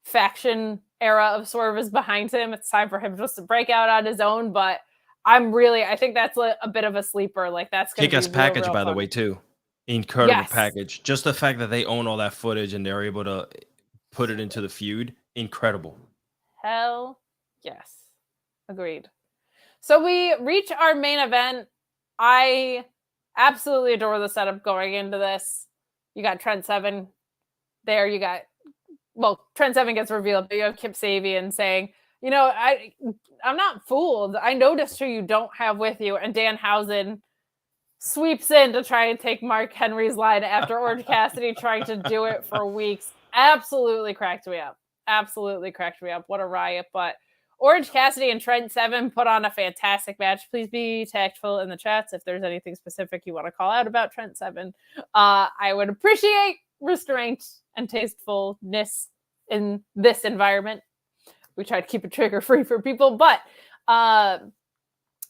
faction era of Swerve is behind him. It's time for him just to break out on his own. But I think that's a bit of a sleeper. Like that's going to be kick-ass package, by the way, too. Incredible package. Just the fact that they own all that footage and they're able to put it into the feud, incredible. Hell yes. Agreed. So we reach our main event. I absolutely adore the setup going into this. You got Trent Seven there. You got, Trent Seven gets revealed, but you have Kip Sabian saying, I'm not fooled. I noticed who you don't have with you. And Danhausen sweeps in to try and take Mark Henry's line after Orange Cassidy trying to do it for weeks. Absolutely cracked me up. What a riot. But Orange Cassidy and Trent Seven put on a fantastic match. Please be tactful in the chats if there's anything specific you want to call out about Trent Seven. I would appreciate restraint and tastefulness in this environment. We try to keep it trigger free for people, but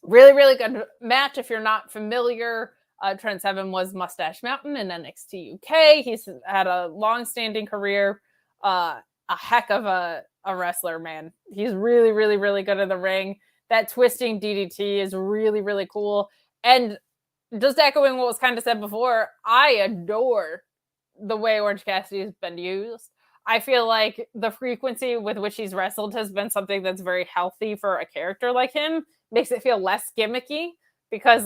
really, really good match. If you're not familiar, Trent Seven was Mustache Mountain in NXT UK. He's had a long-standing career, a heck of a wrestler, man. He's really, really, really good in the ring. That twisting DDT is really, really cool. And just echoing what was kind of said before, I adore the way Orange Cassidy has been used. I feel like the frequency with which he's wrestled has been something that's very healthy for a character like him. Makes it feel less gimmicky because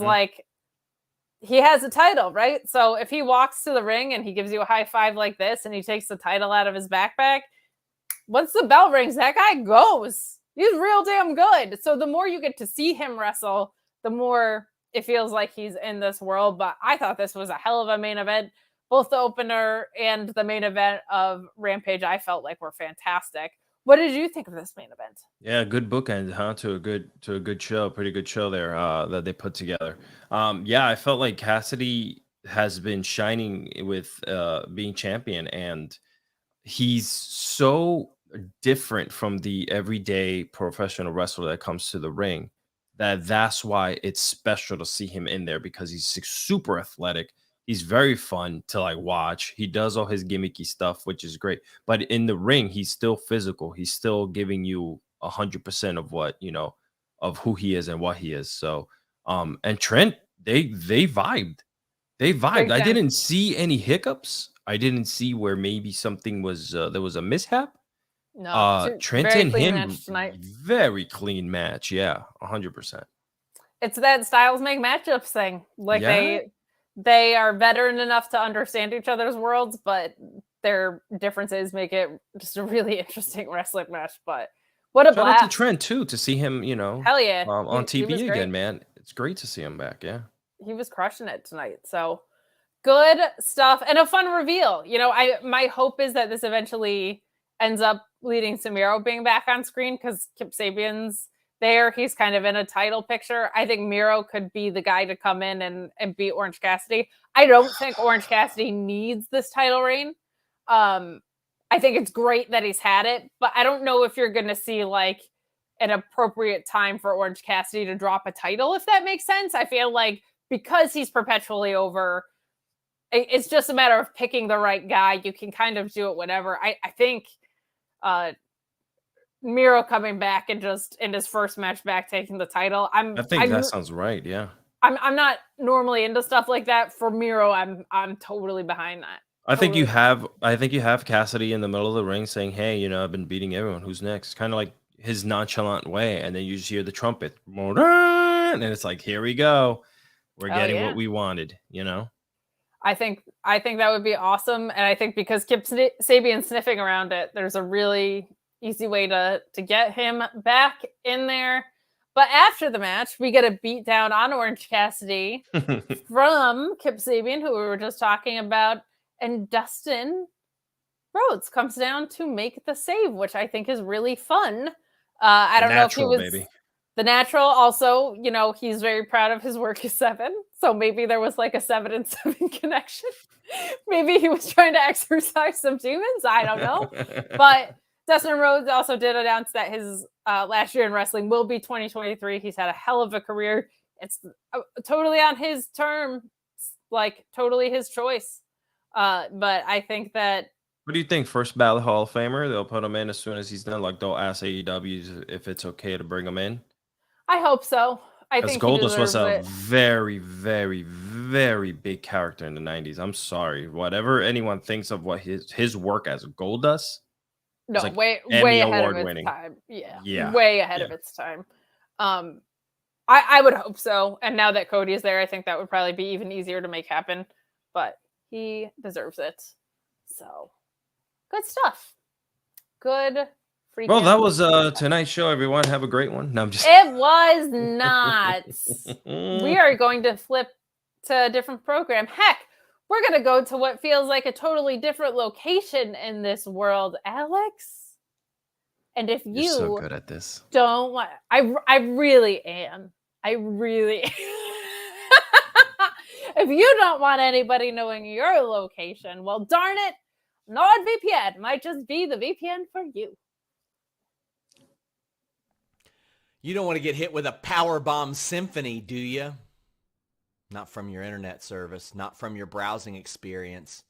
he has a title, right? So if he walks to the ring and he gives you a high five like this and he takes the title out of his backpack, once the bell rings, that guy goes. He's real damn good. So the more you get to see him wrestle, the more it feels like he's in this world. But I thought this was a hell of a main event. Both the opener and the main event of Rampage, I felt like were fantastic. What did you think of this main event? Yeah, good bookend, huh? To a good show, pretty good show there that they put together. Yeah, I felt like Cassidy has been shining with being champion, and he's so different from the everyday professional wrestler that comes to the ring that's why it's special to see him in there, because he's super athletic. He's very fun to watch. He does all his gimmicky stuff, which is great. But in the ring, he's still physical. He's still giving you 100% of what, of who he is and what he is. So, and Trent, they vibed. They vibed. I didn't see any hiccups. I didn't see where maybe something was, there was a mishap. No, Trent and him, very clean match. Yeah, 100%. It's that styles make matchups thing. They are veteran enough to understand each other's worlds, but their differences make it just a really interesting wrestling match. But what a blast. Shout out to Trent too, to see him, hell yeah, on TV again, man. It's great to see him back. Yeah, he was crushing it tonight. So good stuff and a fun reveal. My hope is that this eventually ends up leading to Miro being back on screen, because Kip Sabian's there. He's kind of in a title picture. I think Miro could be the guy to come in and beat Orange Cassidy. I don't think Orange Cassidy needs this title reign. I think it's great that he's had it, but I don't know if you're going to see an appropriate time for Orange Cassidy to drop a title, if that makes sense. I feel like because he's perpetually over, it's just a matter of picking the right guy. You can kind of do it whenever. I think Miro coming back and just in his first match back taking the title. I think that sounds right. Yeah. I'm not normally into stuff like that. For Miro, I'm totally behind that. I think you have Cassidy in the middle of the ring saying, "Hey, I've been beating everyone. Who's next?" Kind of like his nonchalant way, and then you just hear the trumpet, and it's like, "Here we go. We're getting what we wanted." I think that would be awesome, and I think because Kip Sabian's sniffing around it, there's a really easy way to get him back in there. But after the match, we get a beat down on Orange Cassidy from Kip Sabian, who we were just talking about, and Dustin Rhodes comes down to make the save, which I think is really fun. I don't know if he was the natural. Also, he's very proud of his work as 7. So maybe there was a 7 and 7 connection. Maybe he was trying to exercise some demons. I don't know. But Dustin Rhodes also did announce that his last year in wrestling will be 2023. He's had a hell of a career. It's totally on his terms, totally his choice. But I think that. What do you think? First ballot Hall of Famer? They'll put him in as soon as he's done. They'll ask AEW if it's okay to bring him in. I hope so. I think Goldust was a very, very, very big character in the 90s. I'm sorry. Whatever anyone thinks of what his work as Goldust, No, like way Emmy ahead of award its winning. time. Yeah, Yeah. way ahead of its time. I would hope so. And now that Cody is there, I think that would probably be even easier to make happen. But he deserves it. So good stuff. Good freaking. Well, that was tonight's show, everyone. Have a great one. No, I'm just. It was not. We are going to flip to a different program. Heck, we're going to go to what feels like a totally different location in this world, Alex. And if You're you so good at this. don't want, I really am. I really. If you don't want anybody knowing your location, well, darn it, NordVPN might just be the VPN for you. You don't want to get hit with a powerbomb symphony, do you? Not from your internet service, not from your browsing experience.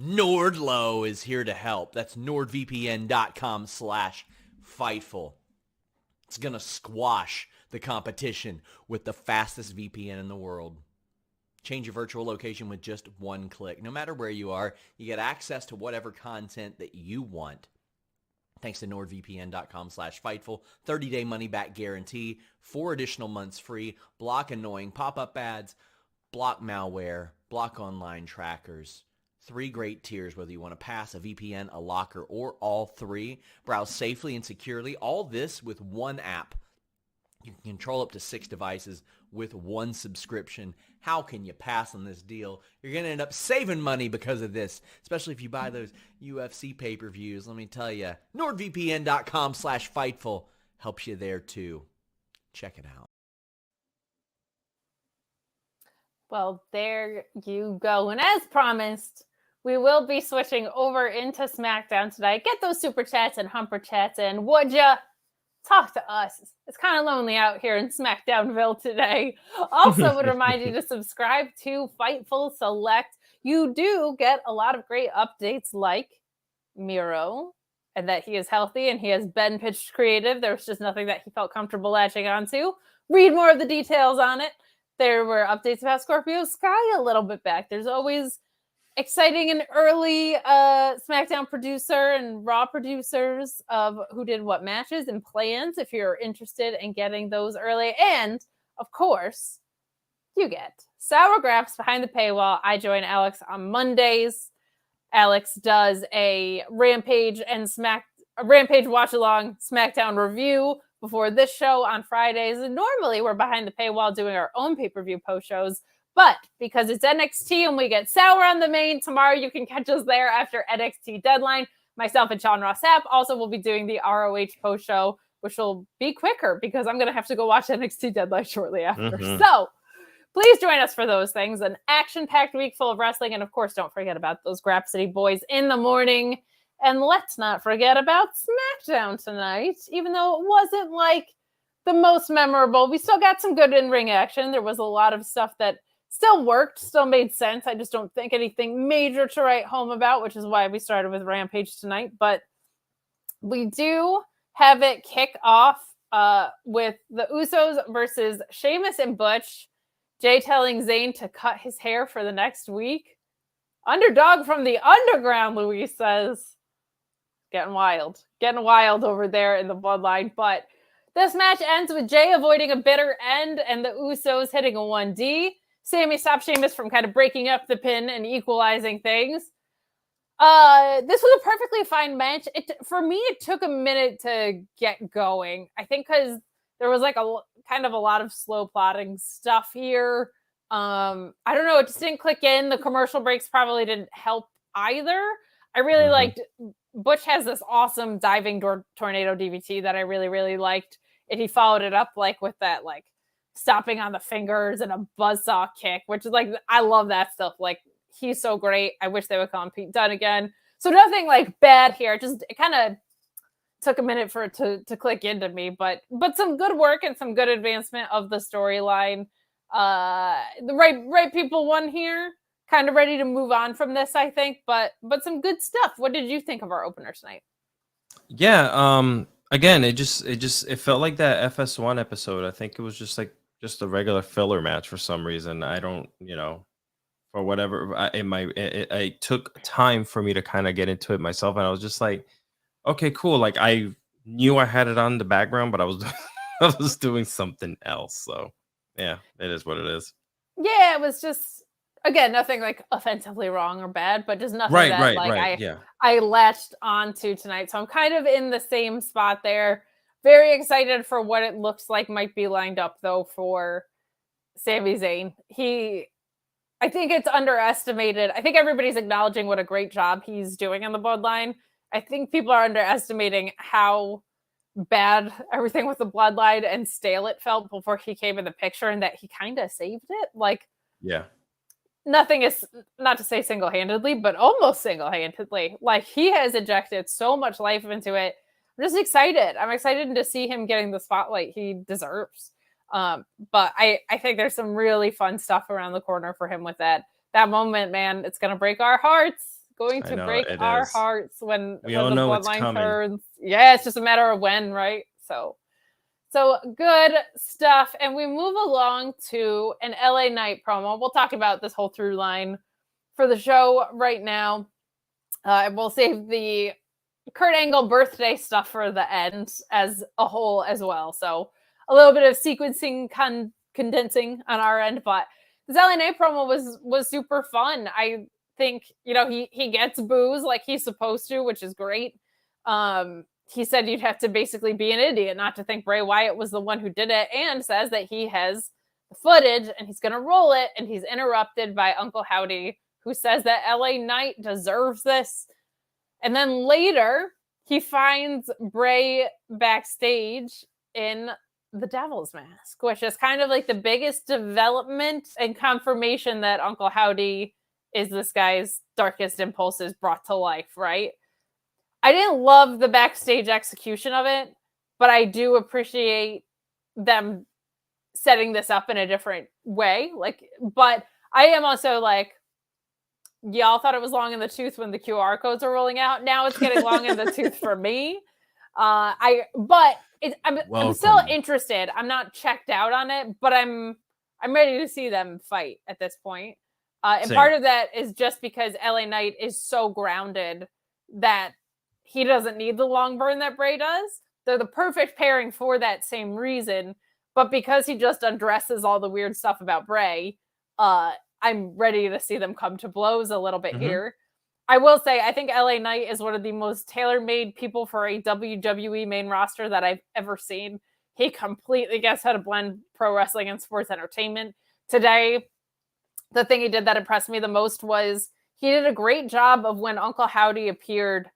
Nordlow is here to help. That's nordvpn.com/Fightful. It's going to squash the competition with the fastest VPN in the world. Change your virtual location with just one click. No matter where you are, you get access to whatever content that you want. Thanks to nordvpn.com/Fightful. 30-day money-back guarantee. 4 additional months free. Block annoying pop-up ads. Block malware. Block online trackers. 3 great tiers, whether you want to pass, a VPN, a locker, or all 3. Browse safely and securely. All this with one app. You can control up to 6 devices with one subscription. How can you pass on this deal? You're going to end up saving money because of this, especially if you buy those UFC pay-per-views. Let me tell you, nordvpn.com/Fightful helps you there too. Check it out. Well, there you go. And as promised, we will be switching over into SmackDown tonight. Get those super chats and humper chats in, would ya? Talk to us. It's kind of lonely out here in SmackDownville today. Also would remind you to subscribe to Fightful Select. You do get a lot of great updates like Miro, and that he is healthy and he has been pitched creative. There was just nothing that he felt comfortable latching onto. Read more of the details on it. There were updates about Scorpio Sky a little bit back. There's always exciting and early SmackDown producer and Raw producers of who did what matches and plans if you're interested in getting those early. And, of course, you get Sour Graps behind the paywall. I join Alex on Mondays. Alex does a Rampage watch-along SmackDown review before this show on Fridays. And normally we're behind the paywall doing our own pay-per-view post-shows. But because it's NXT and we get Sour on the main, tomorrow you can catch us there after NXT Deadline. Myself and Sean Ross Sapp also will be doing the ROH post show, which will be quicker because I'm going to have to go watch NXT Deadline shortly after. Mm-hmm. So please join us for those things. An action-packed week full of wrestling. And of course, don't forget about those Grap City boys in the morning. And let's not forget about SmackDown tonight, even though it wasn't like the most memorable. We still got some good in-ring action. There was a lot of stuff that still worked, still made sense. I just don't think anything major to write home about, which is why we started with Rampage tonight. But we do have it kick off with the Usos versus Sheamus and Butch. Jay telling Zayn to cut his hair for the next week. Underdog from the underground, Luis says. Getting wild over there in the bloodline. But this match ends with Jay avoiding a bitter end and the Usos hitting a 1D. Sami stopped Sheamus from kind of breaking up the pin and equalizing things. This was a perfectly fine match. For me, it took a minute to get going. I think because there was like a kind of a lot of slow plotting stuff here. I don't know. It just didn't click in. The commercial breaks probably didn't help either. I really liked Butch has this awesome diving tornado DVT that I really, really liked. And he followed it up like with that like stopping on the fingers and a buzzsaw kick, which is like, I love that stuff. Like, he's so great. I wish they would call him Pete Dunne again. So nothing like bad here. It kind of took a minute for it to click into me, but some good work and some good advancement of the storyline. The right people won here. Kind of ready to move on from this, I think, but some good stuff. What did you think of our opener tonight? Yeah. Again, it felt like that FS1 episode. I think it was just a regular filler match for some reason. I don't, for whatever. It took time for me to kind of get into it myself, and I was just like, okay, cool. Like I knew I had it on in the background, but I was I was doing something else. So yeah, it is what it is. Yeah, it was just, again, nothing like offensively wrong or bad, but just nothing that like Right. Yeah. I latched onto tonight. So I'm kind of in the same spot there. Very excited for what it looks like might be lined up though for Sami Zayn. I think it's underestimated. I think everybody's acknowledging what a great job he's doing in the bloodline. I think people are underestimating how bad everything with the bloodline and stale it felt before he came in the picture, and that he kind of saved it. Like, Yeah. nothing is, not to say single-handedly, but almost single-handedly. Like, he has injected so much life into it. I'm just excited. I'm excited to see him getting the spotlight he deserves. But I think there's some really fun stuff around the corner for him with that moment, man. It's gonna break our hearts. Going to break our hearts when We the all know it's bloodline coming. turns. Yeah, it's just a matter of when, right? So good stuff. And we move along to an LA Knight promo. We'll talk about this whole through line for the show right now. We'll save the Kurt Angle birthday stuff for the end as a whole as well. So a little bit of sequencing condensing on our end, but this LA Knight promo was super fun. I think, he gets boos like he's supposed to, which is great. He said you'd have to basically be an idiot not to think Bray Wyatt was the one who did it, and says that he has the footage and he's going to roll it, and he's interrupted by Uncle Howdy, who says that LA Knight deserves this. And then later, he finds Bray backstage in the Devil's Mask, which is kind of like the biggest development and confirmation that Uncle Howdy is this guy's darkest impulses brought to life, right? I didn't love the backstage execution of it, but I do appreciate them setting this up in a different way. But I am also like, y'all thought it was long in the tooth when the QR codes are rolling out. Now it's getting long in the tooth for me. I'm still interested. I'm not checked out on it, but I'm ready to see them fight at this point. And part of that is just because LA Knight is so grounded that he doesn't need the long burn that Bray does. They're the perfect pairing for that same reason. But because he just undresses all the weird stuff about Bray, I'm ready to see them come to blows a little bit here. I will say, I think LA Knight is one of the most tailor-made people for a WWE main roster that I've ever seen. He completely gets how to blend pro wrestling and sports entertainment. Today, the thing he did that impressed me the most was he did a great job of, when Uncle Howdy appeared,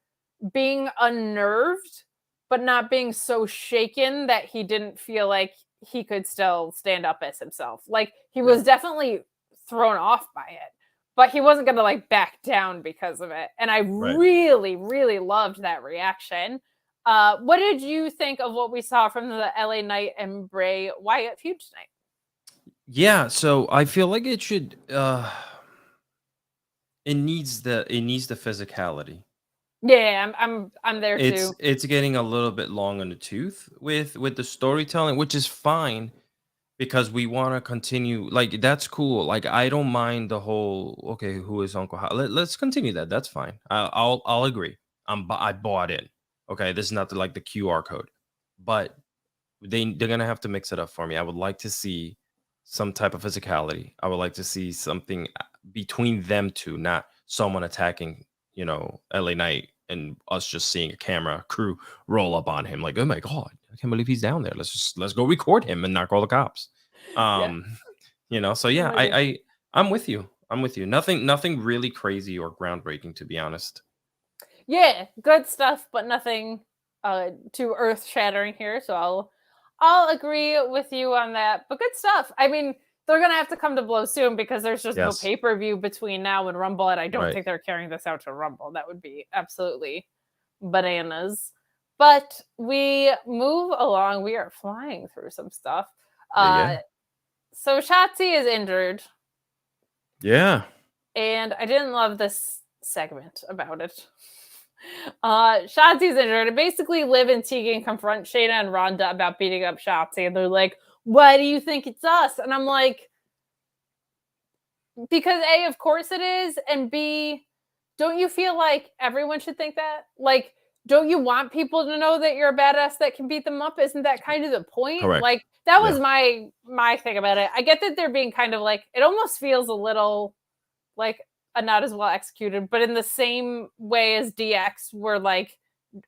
being unnerved, but not being so shaken that he didn't feel like he could still stand up as himself. Like, he was definitely thrown off by it, but he wasn't going to like back down because of it. And I really, really loved that reaction. What did you think of what we saw from the LA Knight and Bray Wyatt feud tonight? Yeah, so I feel like it should it needs the physicality. Yeah, I'm there too. It's getting a little bit long on the tooth with the storytelling, which is fine because we want to continue. Like, that's cool. Like, I don't mind the whole, okay, who is Uncle Howdy? Let's continue that. That's fine. I'll agree. I bought in. Okay, this is not like the QR code, but they're gonna have to mix it up for me. I would like to see some type of physicality. I would like to see something between them two, not someone attacking, LA Knight and us just seeing a camera crew roll up on him like, oh my god, I can't believe he's down there. Let's go record him and not call the cops. So yeah, I'm with you. Nothing really crazy or groundbreaking, to be honest. Yeah, good stuff, but nothing too earth-shattering here. So I'll agree with you on that. But good stuff. I mean, they're going to have to come to blows soon because there's just no pay-per-view between now and Rumble, and I don't think they're carrying this out to Rumble. That would be absolutely bananas. But we move along. We are flying through some stuff. So Shotzi is injured. Yeah. And I didn't love this segment about it. Shotzi's injured. And basically, Liv and Tegan confront Shayna and Ronda about beating up Shotzi. And they're like, why do you think it's us? And I'm like, because A, of course it is. And B, don't you feel like everyone should think that? Like, don't you want people to know that you're a badass that can beat them up? Isn't that kind of the point? Correct. Like, that was my thing about it. I get that they're being kind of like, it almost feels a little like a not as well executed, but in the same way as DX were like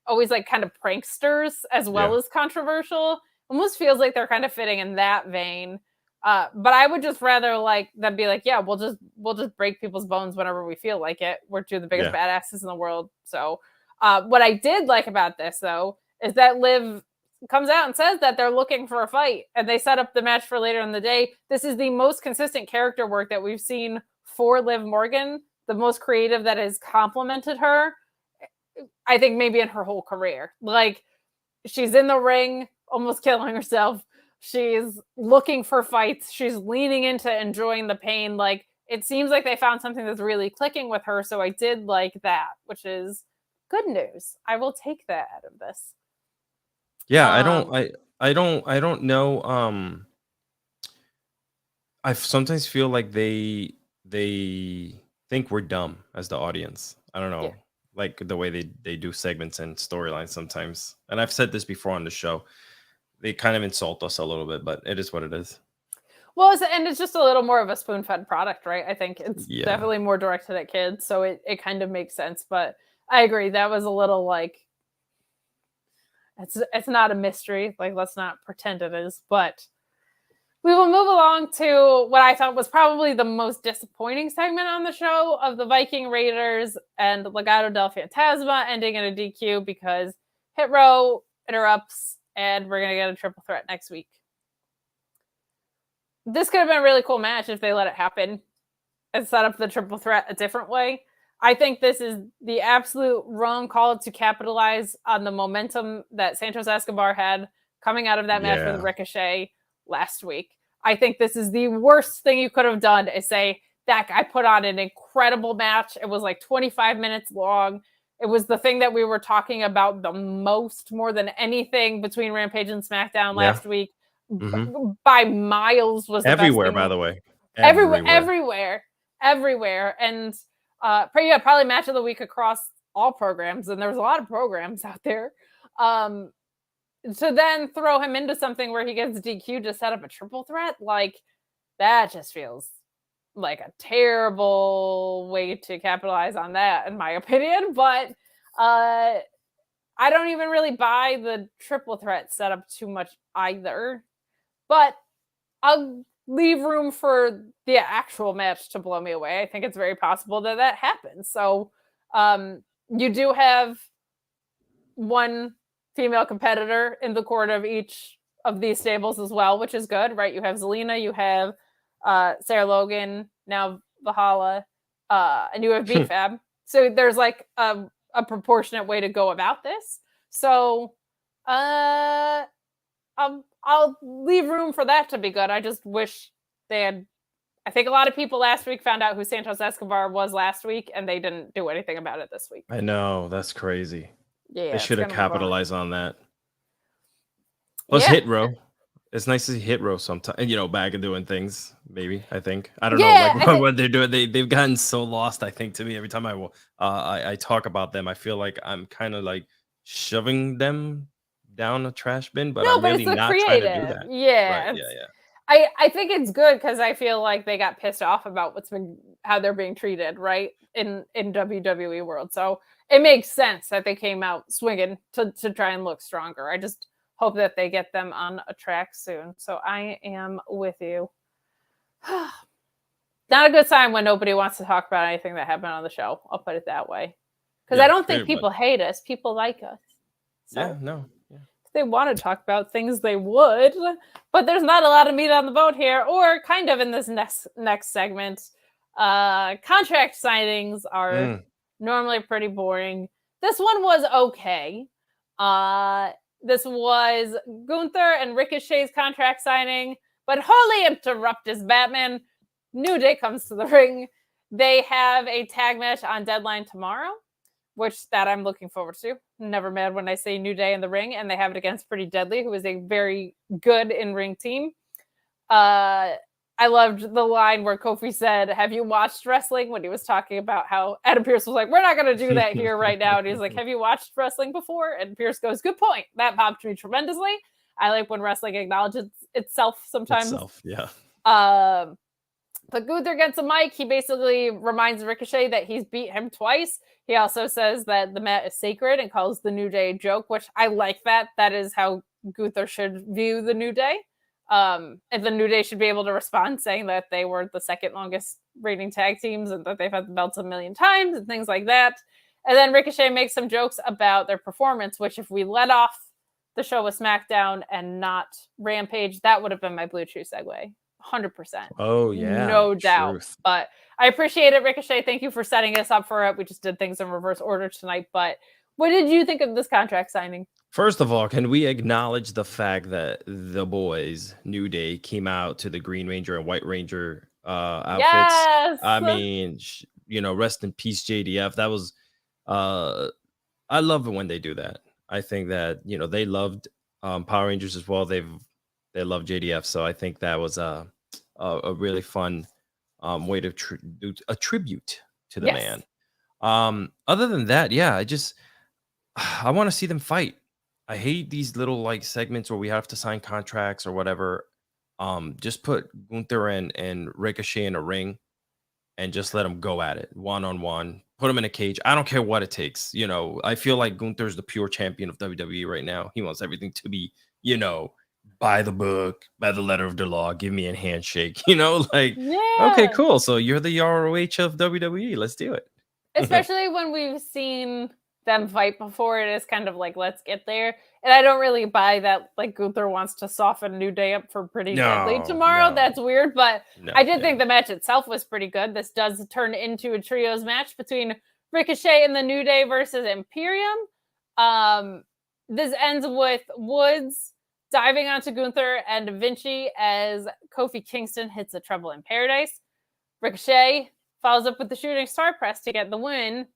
always like kind of pranksters as well as controversial. Almost feels like they're kind of fitting in that vein. But I would just rather like them be like, yeah, we'll just break people's bones whenever we feel like it. We're two of the biggest badasses in the world. So what I did like about this though is that Liv comes out and says that they're looking for a fight, and they set up the match for later in the day. This is the most consistent character work that we've seen for Liv Morgan, the most creative that has complimented her, I think maybe in her whole career. Like, she's in the ring, almost killing herself. She's looking for fights. She's leaning into enjoying the pain. Like, it seems like they found something that's really clicking with her. So I did like that, which is good news. I will take that out of this. Yeah, I don't know. I sometimes feel like they think we're dumb as the audience. I don't know, like the way they do segments and storylines sometimes. And I've said this before on the show. They kind of insult us a little bit, but it is what it is. Well, and it's just a little more of a spoon-fed product, right? I think it's definitely more directed at kids, so it kind of makes sense. But I agree, that was a little like, it's not a mystery. Like, let's not pretend it is. But we will move along to what I thought was probably the most disappointing segment on the show of the Viking Raiders and Legado del Fantasma ending in a DQ because Hit Row interrupts, and we're going to get a triple threat next week. This could have been a really cool match if they let it happen and set up the triple threat a different way. I think this is the absolute wrong call to capitalize on the momentum that Santos Escobar had coming out of that match with Ricochet last week. I think this is the worst thing you could have done, is say, that guy put on an incredible match. It was like 25 minutes long. It was the thing that we were talking about the most, more than anything, between Rampage and SmackDown last week. By miles was the everywhere, best thing. By the way. Everywhere. And probably match of the week across all programs. And there's a lot of programs out there. To then throw him into something where he gets DQ to set up a triple threat, like, that just feels like a terrible way to capitalize on that, in my opinion. But I don't even really buy the triple threat setup too much either. But I'll leave room for the actual match to blow me away. I think it's very possible that happens. So you do have one female competitor in the court of each of these stables as well, which is good, right? You have Zelina, you have Sarah Logan, now Valhalla, and you have BFAB. So there's like a proportionate way to go about this. So I'll leave room for that to be good. I just wish they had. I think a lot of people last week found out who Santos Escobar was last week, and they didn't do anything about it this week. I know, that's crazy. Yeah, they should have capitalized on that. Plus, Hit Row. It's nice to see Hit Row sometimes, back and doing things. Maybe I don't know, like what they're doing. They've gotten so lost. I think, to me, every time I talk about them, I feel like I'm kind of like shoving them down a trash bin, but I'm really not trying to do that. Yeah, right. I think it's good because I feel like they got pissed off about how they're being treated, right, in WWE world. So it makes sense that they came out swinging to try and look stronger. I just hope that they get them on a track soon. So I am with you. Not a good sign when nobody wants to talk about anything that happened on the show. I'll put it that way. Because I don't think people hate us. People like us. So if they want to talk about things, they would. But there's not a lot of meat on the bone here, or kind of in this next segment. Contract signings are normally pretty boring. This one was okay. This was Gunther and Ricochet's contract signing, but wholly interruptus Batman. New Day comes to the ring. They have a tag match on Deadline tomorrow, which that I'm looking forward to. Never mad when I say New Day in the ring, and they have it against Pretty Deadly, who is a very good in-ring team. I I loved the line where Kofi said, "Have you watched wrestling?" when he was talking about how Adam Pearce was like, "We're not going to do that here right now." And he's like, "Have you watched wrestling before?" And Pearce goes, "Good point." That popped me tremendously. I like when wrestling acknowledges itself sometimes. Yeah. But Gunther gets a mic. He basically reminds Ricochet that he's beat him twice. He also says that the mat is sacred and calls the New Day a joke, which I like that. That is how Gunther should view the New Day. And the New Day should be able to respond saying that they were the second longest reigning tag teams and that they've had the belts a million times and things like that. And then Ricochet makes some jokes about their performance, which if we let off the show with SmackDown and not Rampage, that would have been my Bluechew segue. 100%. Oh, yeah. No doubt. Truth. But I appreciate it, Ricochet. Thank you for setting us up for it. We just did things in reverse order tonight. But what did you think of this contract signing? First of all, can we acknowledge the fact that the boys, New Day, came out to the Green Ranger and White Ranger outfits? Yes! I mean, rest in peace, JDF. That was, I love it when they do that. I think that, they loved Power Rangers as well. They love JDF. So I think that was a really fun way to do a tribute to the man. Other than that, yeah, I want to see them fight. I hate these little segments where we have to sign contracts or whatever. Just put Gunther and Ricochet in a ring and just let them go at it one-on-one. Put them in a cage. I don't care what it takes. I feel like Gunther's the pure champion of WWE right now. He wants everything to be, by the book, by the letter of the law. Give me a handshake. Okay, cool. So you're the ROH of WWE. Let's do it. Especially when we've seen them fight before, it is kind of like, let's get there. And I don't really buy that Gunther wants to soften New Day up for pretty deadly tomorrow. No. That's weird, but I did think the match itself was pretty good. This does turn into a trios match between Ricochet and the New Day versus Imperium. This ends with Woods diving onto Gunther and Vinci as Kofi Kingston hits a Trouble in Paradise. Ricochet follows up with the shooting star press to get the win.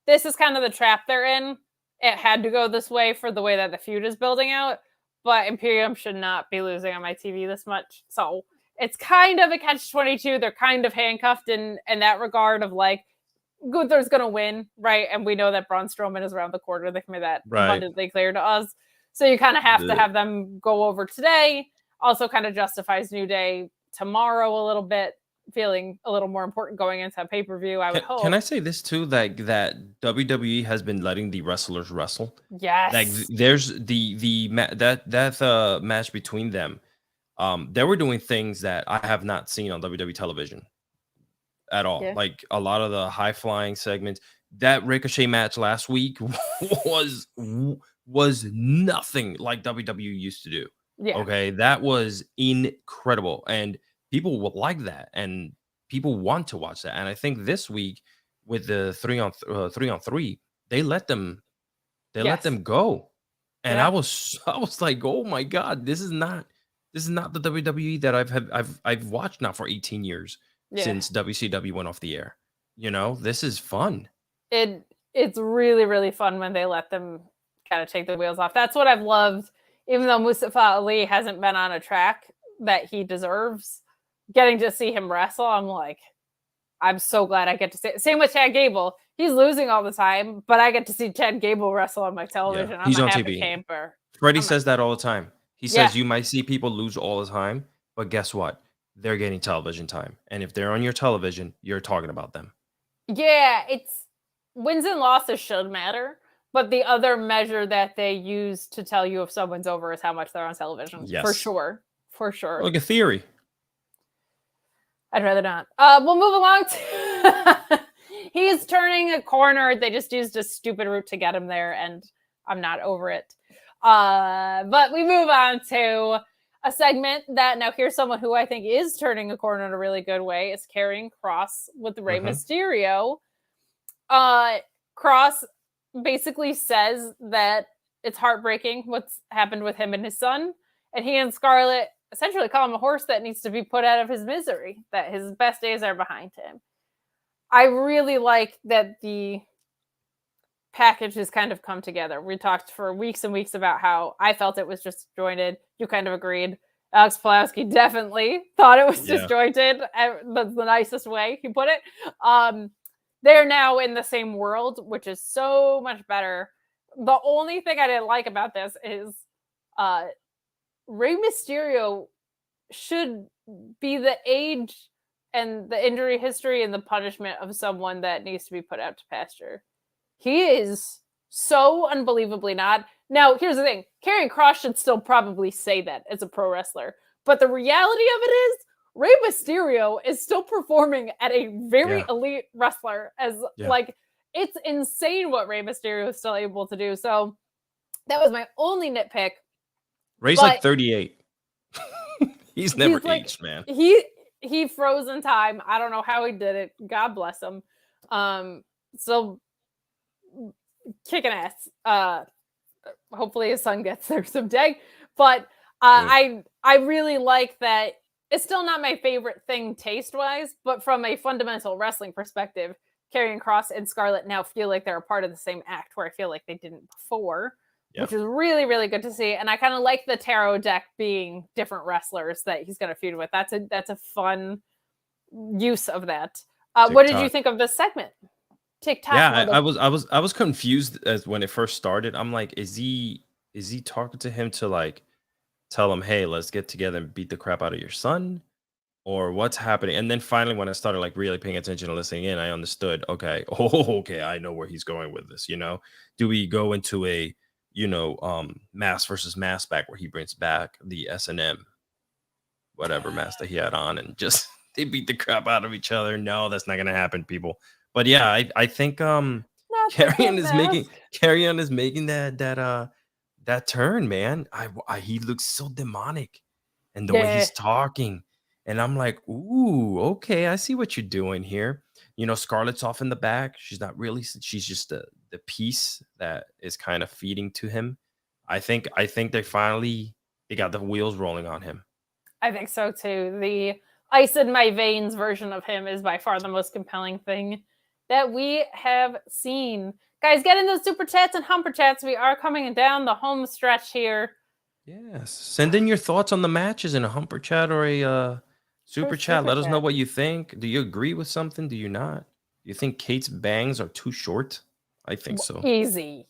This is kind of the trap they're in. It had to go this way for the way that the feud is building out, but Imperium should not be losing on my TV this much. So it's kind of a catch-22. They're kind of handcuffed in that regard of Gunther's going to win, right? And we know that Braun Strowman is around the corner. They've made that abundantly clear to us. So you kind of have to have them go over today. Also kind of justifies New Day tomorrow a little bit, feeling a little more important going into pay-per-view, I would hope. Can I say this too, that WWE has been letting the wrestlers wrestle? Yes. There's that match between them. They were doing things that I have not seen on WWE television at all. Yeah. A lot of the high-flying segments. That Ricochet match last week was nothing like WWE used to do. Yeah. Okay, that was incredible. And people will like that, and people want to watch that. And I think this week with the 3-on-3, they let them go. And I was like, oh my God, this is not the WWE that I've watched now for 18 years since WCW went off the air. This is fun. It's really, really fun when they let them kind of take the wheels off. That's what I've loved, even though Mustafa Ali hasn't been on a track that he deserves. Getting to see him wrestle, I'm so glad I get to see it. Same with Chad Gable. He's losing all the time, but I get to see Chad Gable wrestle on my television. Yeah, he's I'm on TV. Camper. Freddie says that all the time. He says you might see people lose all the time, but guess what? They're getting television time. And if they're on your television, you're talking about them. Yeah, it's wins and losses should matter, but the other measure that they use to tell you if someone's over is how much they're on television. Yes. For sure. Like a theory. I'd rather not. We'll move along to he's turning a corner. They just used a stupid route to get him there, and I'm not over it. But we move on to a segment that now here's someone who I think is turning a corner in a really good way. Is Karrion Kross with Rey Mysterio. Kross basically says that it's heartbreaking what's happened with him and his son, and he and Scarlett essentially call him a horse that needs to be put out of his misery, that his best days are behind him. I really like that the package has kind of come together. We talked for weeks and weeks about how I felt it was just jointed. You kind of agreed. Alex Pulaski definitely thought it was disjointed. That's the nicest way he put it. They're now in the same world, which is so much better. The only thing I didn't like about this is Rey Mysterio should be the age and the injury history and the punishment of someone that needs to be put out to pasture. He is so unbelievably not. Now, here's the thing. Karrion Kross should still probably say that as a pro wrestler. But the reality of it is, Rey Mysterio is still performing at a very elite wrestler. Like, it's insane what Rey Mysterio is still able to do. So that was my only nitpick. Rey's like 38. He's never aged, man. He froze in time. I don't know how he did it. God bless him. So kicking ass. Hopefully his son gets there someday. But I really like that. It's still not my favorite thing taste-wise, but from a fundamental wrestling perspective, Karrion Kross and Scarlett now feel like they're a part of the same act, where I feel like they didn't before, which is really, really good to see. And I kind of like the tarot deck being different wrestlers that he's going to feud with. That's a fun use of that. What did you think of this segment? TikTok. Yeah, I was confused as when it first started. I'm like, is he talking to him to like tell him, hey, let's get together and beat the crap out of your son, or what's happening? And then finally, when I started like really paying attention and listening in, I understood. Okay, I know where he's going with this. Do we go into a mask versus mask back where he brings back the S&M, whatever mask that he had on, and just they beat the crap out of each other? No, that's not gonna happen, people. But yeah, I think Karrion is making that turn, man. He looks so demonic, and the way he's talking, and I'm like, ooh, okay, I see what you're doing here. Scarlett's off in the back. She's not really. She's just the piece that is kind of feeding to him. I think they got the wheels rolling on him. I think so too. The ice in my veins version of him is by far the most compelling thing that we have seen. Guys, get in those super chats and humper chats. We are coming down the home stretch here. Yes. Send in your thoughts on the matches in a humper chat or a super chat. Let us know what you think. Do you agree with something? Do you not? Do you think Kate's bangs are too short? I think so. Easy.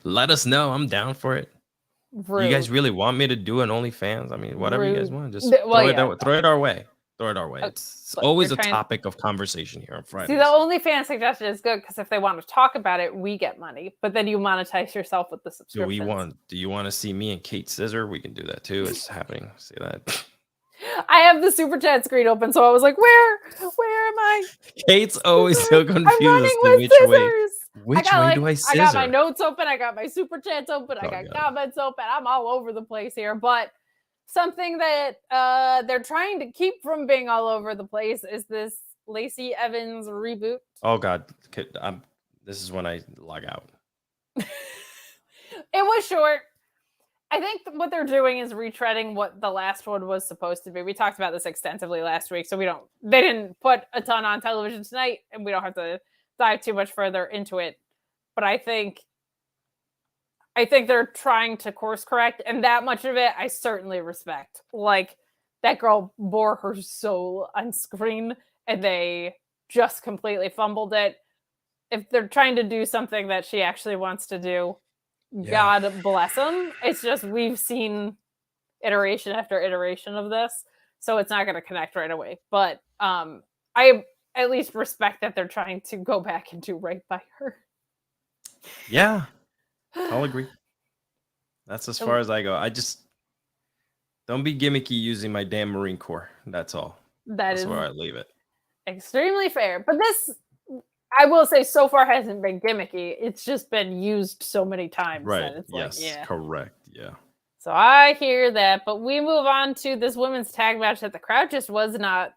Let us know. I'm down for it. Rude. You guys really want me to do an OnlyFans? I mean, whatever you guys want. Just throw it our way. Throw it our way. It's always a topic of conversation here on Friday. See, the OnlyFans suggestion is good because if they want to talk about it, we get money. But then you monetize yourself with the subscriptions. Do you want to see me and Kate Scissor? We can do that too. It's happening. See that? I have the super chat screen open, so I was like, where am I? Kate's always so confused. I'm running with scissors. Which way do I scissor? I got my notes open. I got my super chats open. I got comments open. I'm all over the place here. But something that they're trying to keep from being all over the place is this Lacey Evans reboot. Oh, God. This is when I log out. It was short. I think what they're doing is retreading what the last one was supposed to be. We talked about this extensively last week, so they didn't put a ton on television tonight, and we don't have to dive too much further into it. But I think they're trying to course correct, and that much of it I certainly respect. Like, that girl bore her soul on screen, and they just completely fumbled it. If they're trying to do something that she actually wants to do, God bless them. It's just we've seen iteration after iteration of this, so it's not going to connect right away. But I at least respect that they're trying to go back and do right by her. Yeah, I'll agree. That's as far as I go. I just don't be gimmicky using my damn Marine Corps. That's all. That's where I leave it. Extremely fair. But this, I will say, so far hasn't been gimmicky. It's just been used so many times. Right. That it's Correct. Yeah. So I hear that. But we move on to this women's tag match that the crowd just was not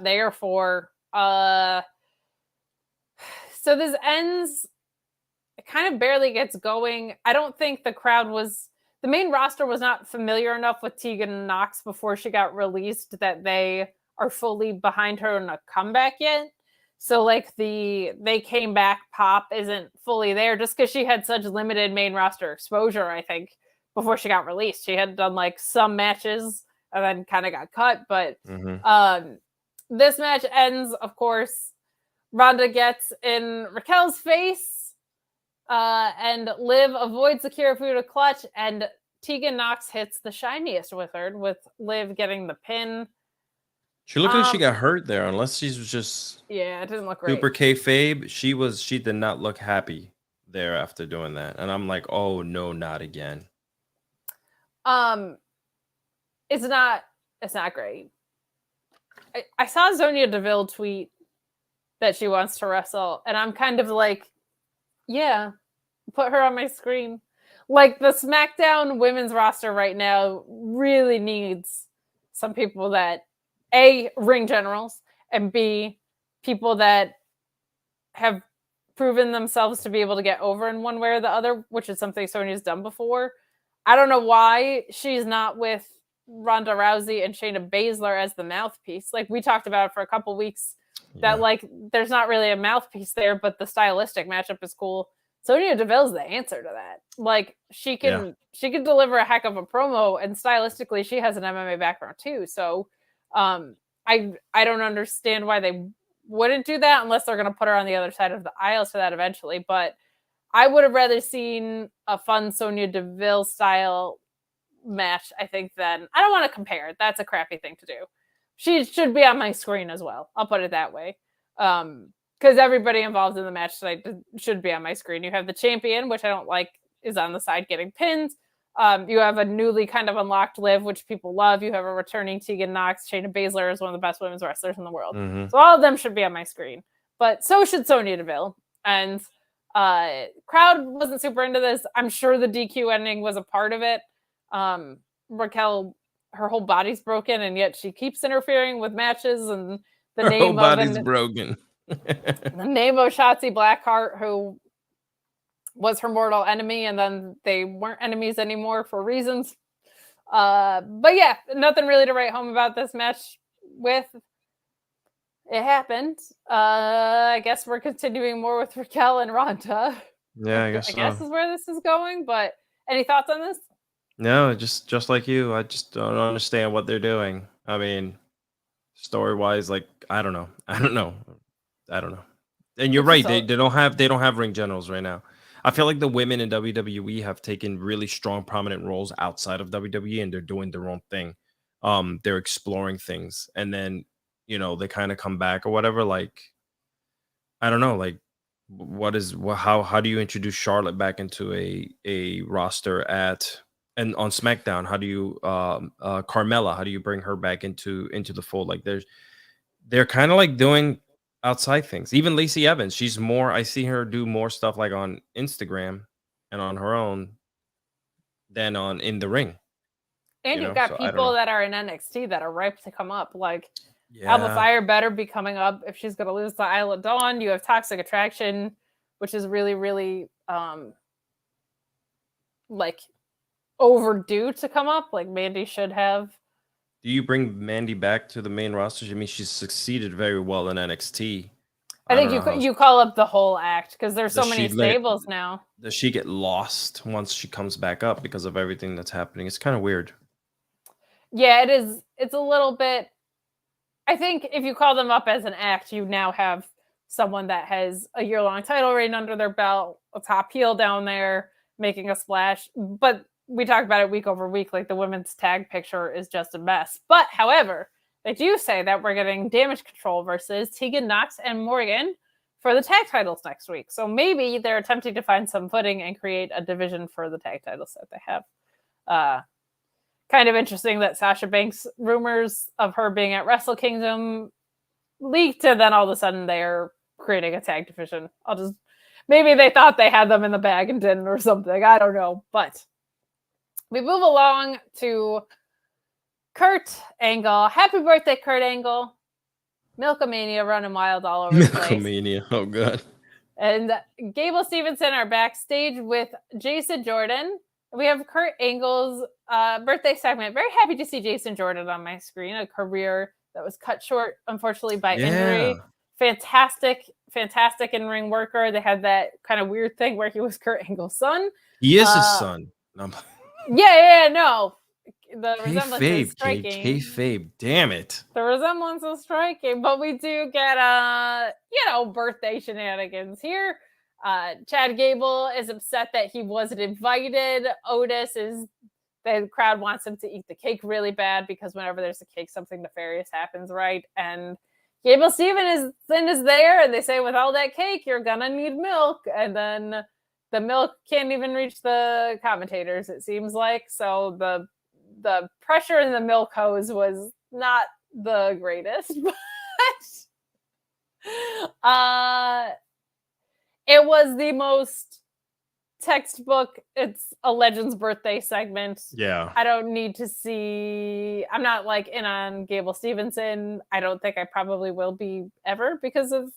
there for. So this ends. It kind of barely gets going. I don't think the main roster was not familiar enough with Tegan Nox before she got released that they are fully behind her in a comeback yet. So like they came back pop isn't fully there just because she had such limited main roster exposure, I think, before she got released. She had done like some matches and then kind of got cut. But this match ends, of course. Ronda gets in Raquel's face, and Liv avoids the Kirifuda clutch, and Tegan Nox hits the shiniest wizard with Liv getting the pin. She looked like she got hurt there, unless she was just it didn't look great. super kayfabe. She did not look happy there after doing that, and I'm like, oh no, not again. It's not great. I saw Sonya Deville tweet that she wants to wrestle, and I'm kind of like, yeah, put her on my screen. Like, the SmackDown women's roster right now really needs some people that, A, ring generals, and B, people that have proven themselves to be able to get over in one way or the other, which is something Sonya's done before. I don't know why she's not with Ronda Rousey and Shayna Baszler as the mouthpiece. Like, we talked about it for a couple weeks, that like there's not really a mouthpiece there, but the stylistic matchup is cool. Sonya Deville's the answer to that. Like, she can deliver a heck of a promo, and stylistically she has an MMA background too. So I don't understand why they wouldn't do that unless they're going to put her on the other side of the aisle to that eventually. But I would have rather seen a fun Sonya Deville style match, I think, than I don't want to compare. That's a crappy thing to do. She should be on my screen as well. I'll put it that way. Because everybody involved in the match tonight should be on my screen. You have the champion, which I don't like, is on the side getting pinned. You have a newly kind of unlocked Liv, which people love. You have a returning Tegan Nox. Shayna Baszler is one of the best women's wrestlers in the world. So all of them should be on my screen. But so should Sonya Deville. And crowd wasn't super into this. I'm sure the DQ ending was a part of it. Raquel, her whole body's broken, and yet she keeps interfering with matches. And the her name whole of body's broken. The name of Shotzi Blackheart, who was her mortal enemy, and then they weren't enemies anymore for reasons. But yeah, nothing really to write home about this match with. It happened. I guess we're continuing more with Raquel and Ronda. Yeah, I guess is where this is going. But any thoughts on this? No, just like you. I just don't understand what they're doing. I mean, story-wise, like, I don't know. And you're right. They don't have ring generals right now. I feel like the women in WWE have taken really strong, prominent roles outside of WWE, and they're doing their own thing. They're exploring things, and then they kind of come back or whatever. Like, I don't know. Like, how do you introduce Charlotte back into a roster and on SmackDown? How do you Carmella? How do you bring her back into the fold? Like, they're kind of like doing outside things. Even Lacey Evans, she's more. I see her do more stuff like on Instagram and on her own than in the ring. And you've got people that are in NXT that are ripe to come up. Like, Alba Fire better be coming up if she's going to lose the Isle of Dawn. You have Toxic Attraction, which is really, really like overdue to come up. Like, Mandy should have. Do you bring Mandy back to the main roster? I mean, she's succeeded very well in NXT. I think you call up the whole act because there's so many stables now. Does she get lost once she comes back up because of everything that's happening? It's kind of weird. Yeah, it is. It's a little bit. I think if you call them up as an act, you now have someone that has a year-long title reign under their belt, a top heel down there, making a splash. But we talk about it week over week, like the women's tag picture is just a mess. But however, they do say that we're getting Damage Control versus Tegan Nox and Morgan for the tag titles next week. So maybe they're attempting to find some footing and create a division for the tag titles that they have. Kind of interesting that Sasha Banks rumors of her being at Wrestle Kingdom leaked, and then all of a sudden they're creating a tag division. Maybe they thought they had them in the bag and didn't or something. I don't know. But we move along to Kurt Angle. Happy birthday, Kurt Angle. MilkOMania running wild all over the place. MilkOMania. Oh, God. And Gable Stevenson are backstage with Jason Jordan. We have Kurt Angle's birthday segment. Very happy to see Jason Jordan on my screen. A career that was cut short, unfortunately, by injury. Fantastic in-ring worker. They had that kind of weird thing where he was Kurt Angle's son. He is his son. No. The resemblance is Kayfabe, striking. kayfabe, damn it. The resemblance is striking, but we do get birthday shenanigans here. Chad Gable is upset that he wasn't invited. The crowd wants him to eat the cake really bad because whenever there's a cake, something nefarious happens, right? And Gable Steven is there, and they say, with all that cake, you're gonna need milk. And then the milk can't even reach the commentators, it seems like. So the pressure in the milk hose was not the greatest, but it was the most textbook. It's a Legend's birthday segment. Yeah. I don't need to see. I'm not like in on Gable Stevenson. I don't think I probably will be ever because of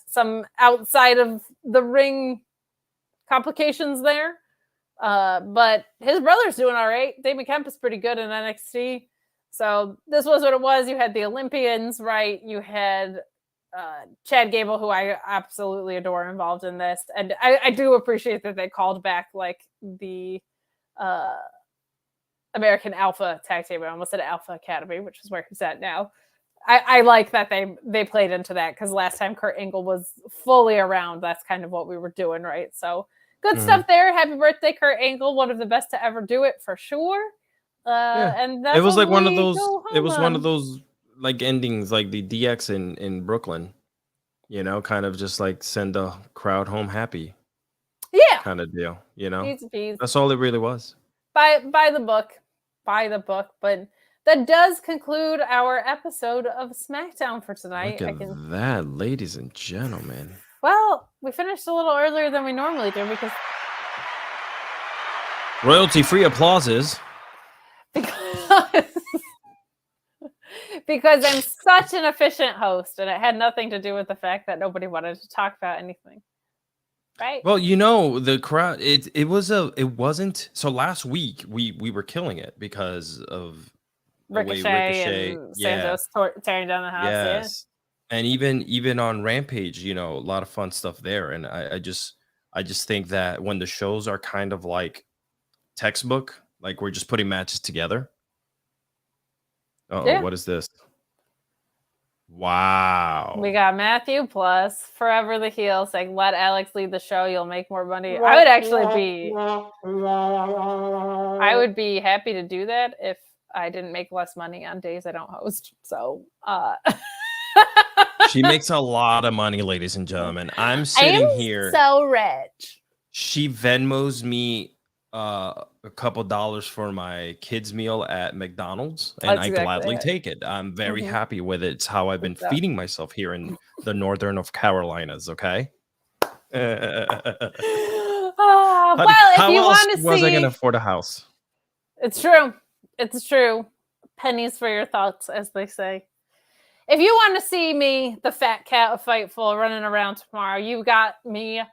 some outside of the ring complications there. But his brother's doing all right. Damon Kemp is pretty good in NXT. So this was what it was. You had the Olympians, right? You had Chad Gable, who I absolutely adore, involved in this. And I do appreciate that they called back like the American Alpha tag team. I almost said Alpha Academy, which is where he's at now. I like that they played into that because last time Kurt Angle was fully around, that's kind of what we were doing, right? So good stuff there. Happy birthday, Kurt Angle. One of the best to ever do it for sure. And that's it was like one of those. It was on. one of those like endings, like the DX in Brooklyn. You know, kind of just like send the crowd home happy. Yeah, kind of deal. You know, Peace. That's all it really was. Buy the book. But that does conclude our episode of SmackDown for tonight. Look at that, ladies and gentlemen. Well, we finished a little earlier than we normally do because royalty-free applauses. Because I'm such an efficient host, and it had nothing to do with the fact that nobody wanted to talk about anything. Right. Well, you know, the crowd. It wasn't. So last week we were killing it because of Ricochet and Santos tearing down the house. Yes, yeah. And even on Rampage, you know, a lot of fun stuff there. And I just think that when the shows are kind of like textbook, like we're just putting matches together. What is this? Wow. We got Matthew Plus, Forever the Heel, saying, let Alex lead the show. You'll make more money. I would be happy to do that if I didn't make less money on days I don't host. So, she makes a lot of money, ladies and gentlemen. I'm sitting here. So rich. She Venmos me a couple dollars for my kids' meal at McDonald's, and I gladly take it. I'm very happy with it. It's how I've been feeding myself here in the northern of Carolinas. Okay. Well, if you want to see, was I going to afford a house? It's true. Pennies for your thoughts, as they say. If you want to see me, the fat cat of Fightful, running around tomorrow, you got me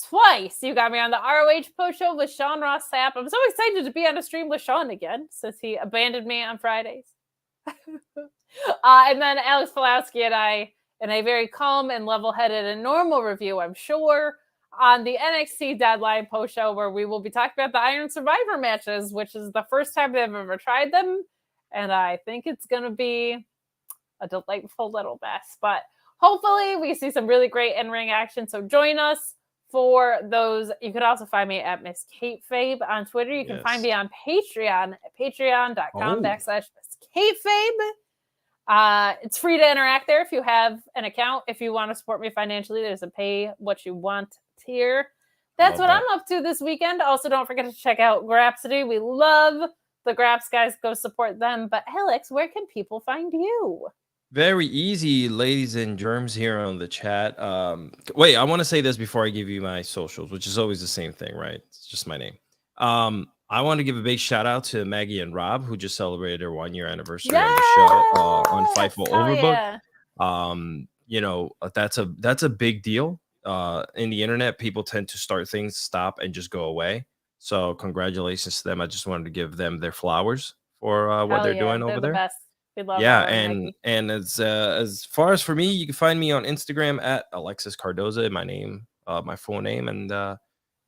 twice. You got me on the ROH post show with Sean Ross Sapp. I'm so excited to be on a stream with Sean again since he abandoned me on Fridays. And then Alex Pulowski and I, in a very calm and level-headed and normal review, I'm sure, on the NXT Deadline post show where we will be talking about the Iron Survivor matches, which is the first time they've ever tried them. And I think it's going to be a delightful little mess. But hopefully we see some really great in-ring action. So join us for those. You can also find me at Miss Kate Fabe on Twitter. You can find me on Patreon at patreon.com/MissKateFabe. It's free to interact there if you have an account. If you want to support me financially, there's a pay what you want tier. That's what I'm up to this weekend. Also, don't forget to check out Grapsity. We love the Graps guys. Go support them. But Alex, where can people find you? Very easy, ladies and germs here on the chat. Wait, I want to say this before I give you my socials, which is always the same thing, right? It's just my name. I want to give a big shout out to Maggie and Rob, who just celebrated their 1-year anniversary on the show on Fightful Overbook. Yeah. You know, that's a big deal. In the internet, people tend to start things, stop, and just go away. So congratulations to them. I just wanted to give them their flowers for what they're doing over there. Best. And as far as for me, you can find me on Instagram at Alexis Cardoza, my name, my full name, and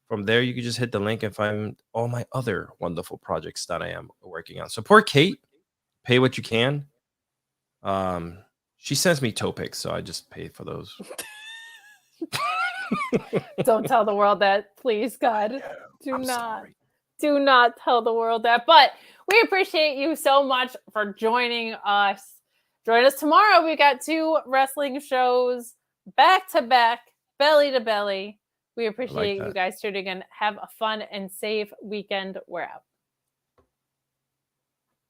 from there, you can just hit the link and find all my other wonderful projects that I am working on. Support Kate. Pay what you can. She sends me toe pics, so I just pay for those. Don't tell the world that, please, God. I'm sorry. Do not tell the world that. But we appreciate you so much for joining us. Join us tomorrow. We got 2 wrestling shows back to back, belly to belly. We appreciate you guys tuning in. Have a fun and safe weekend. We're out.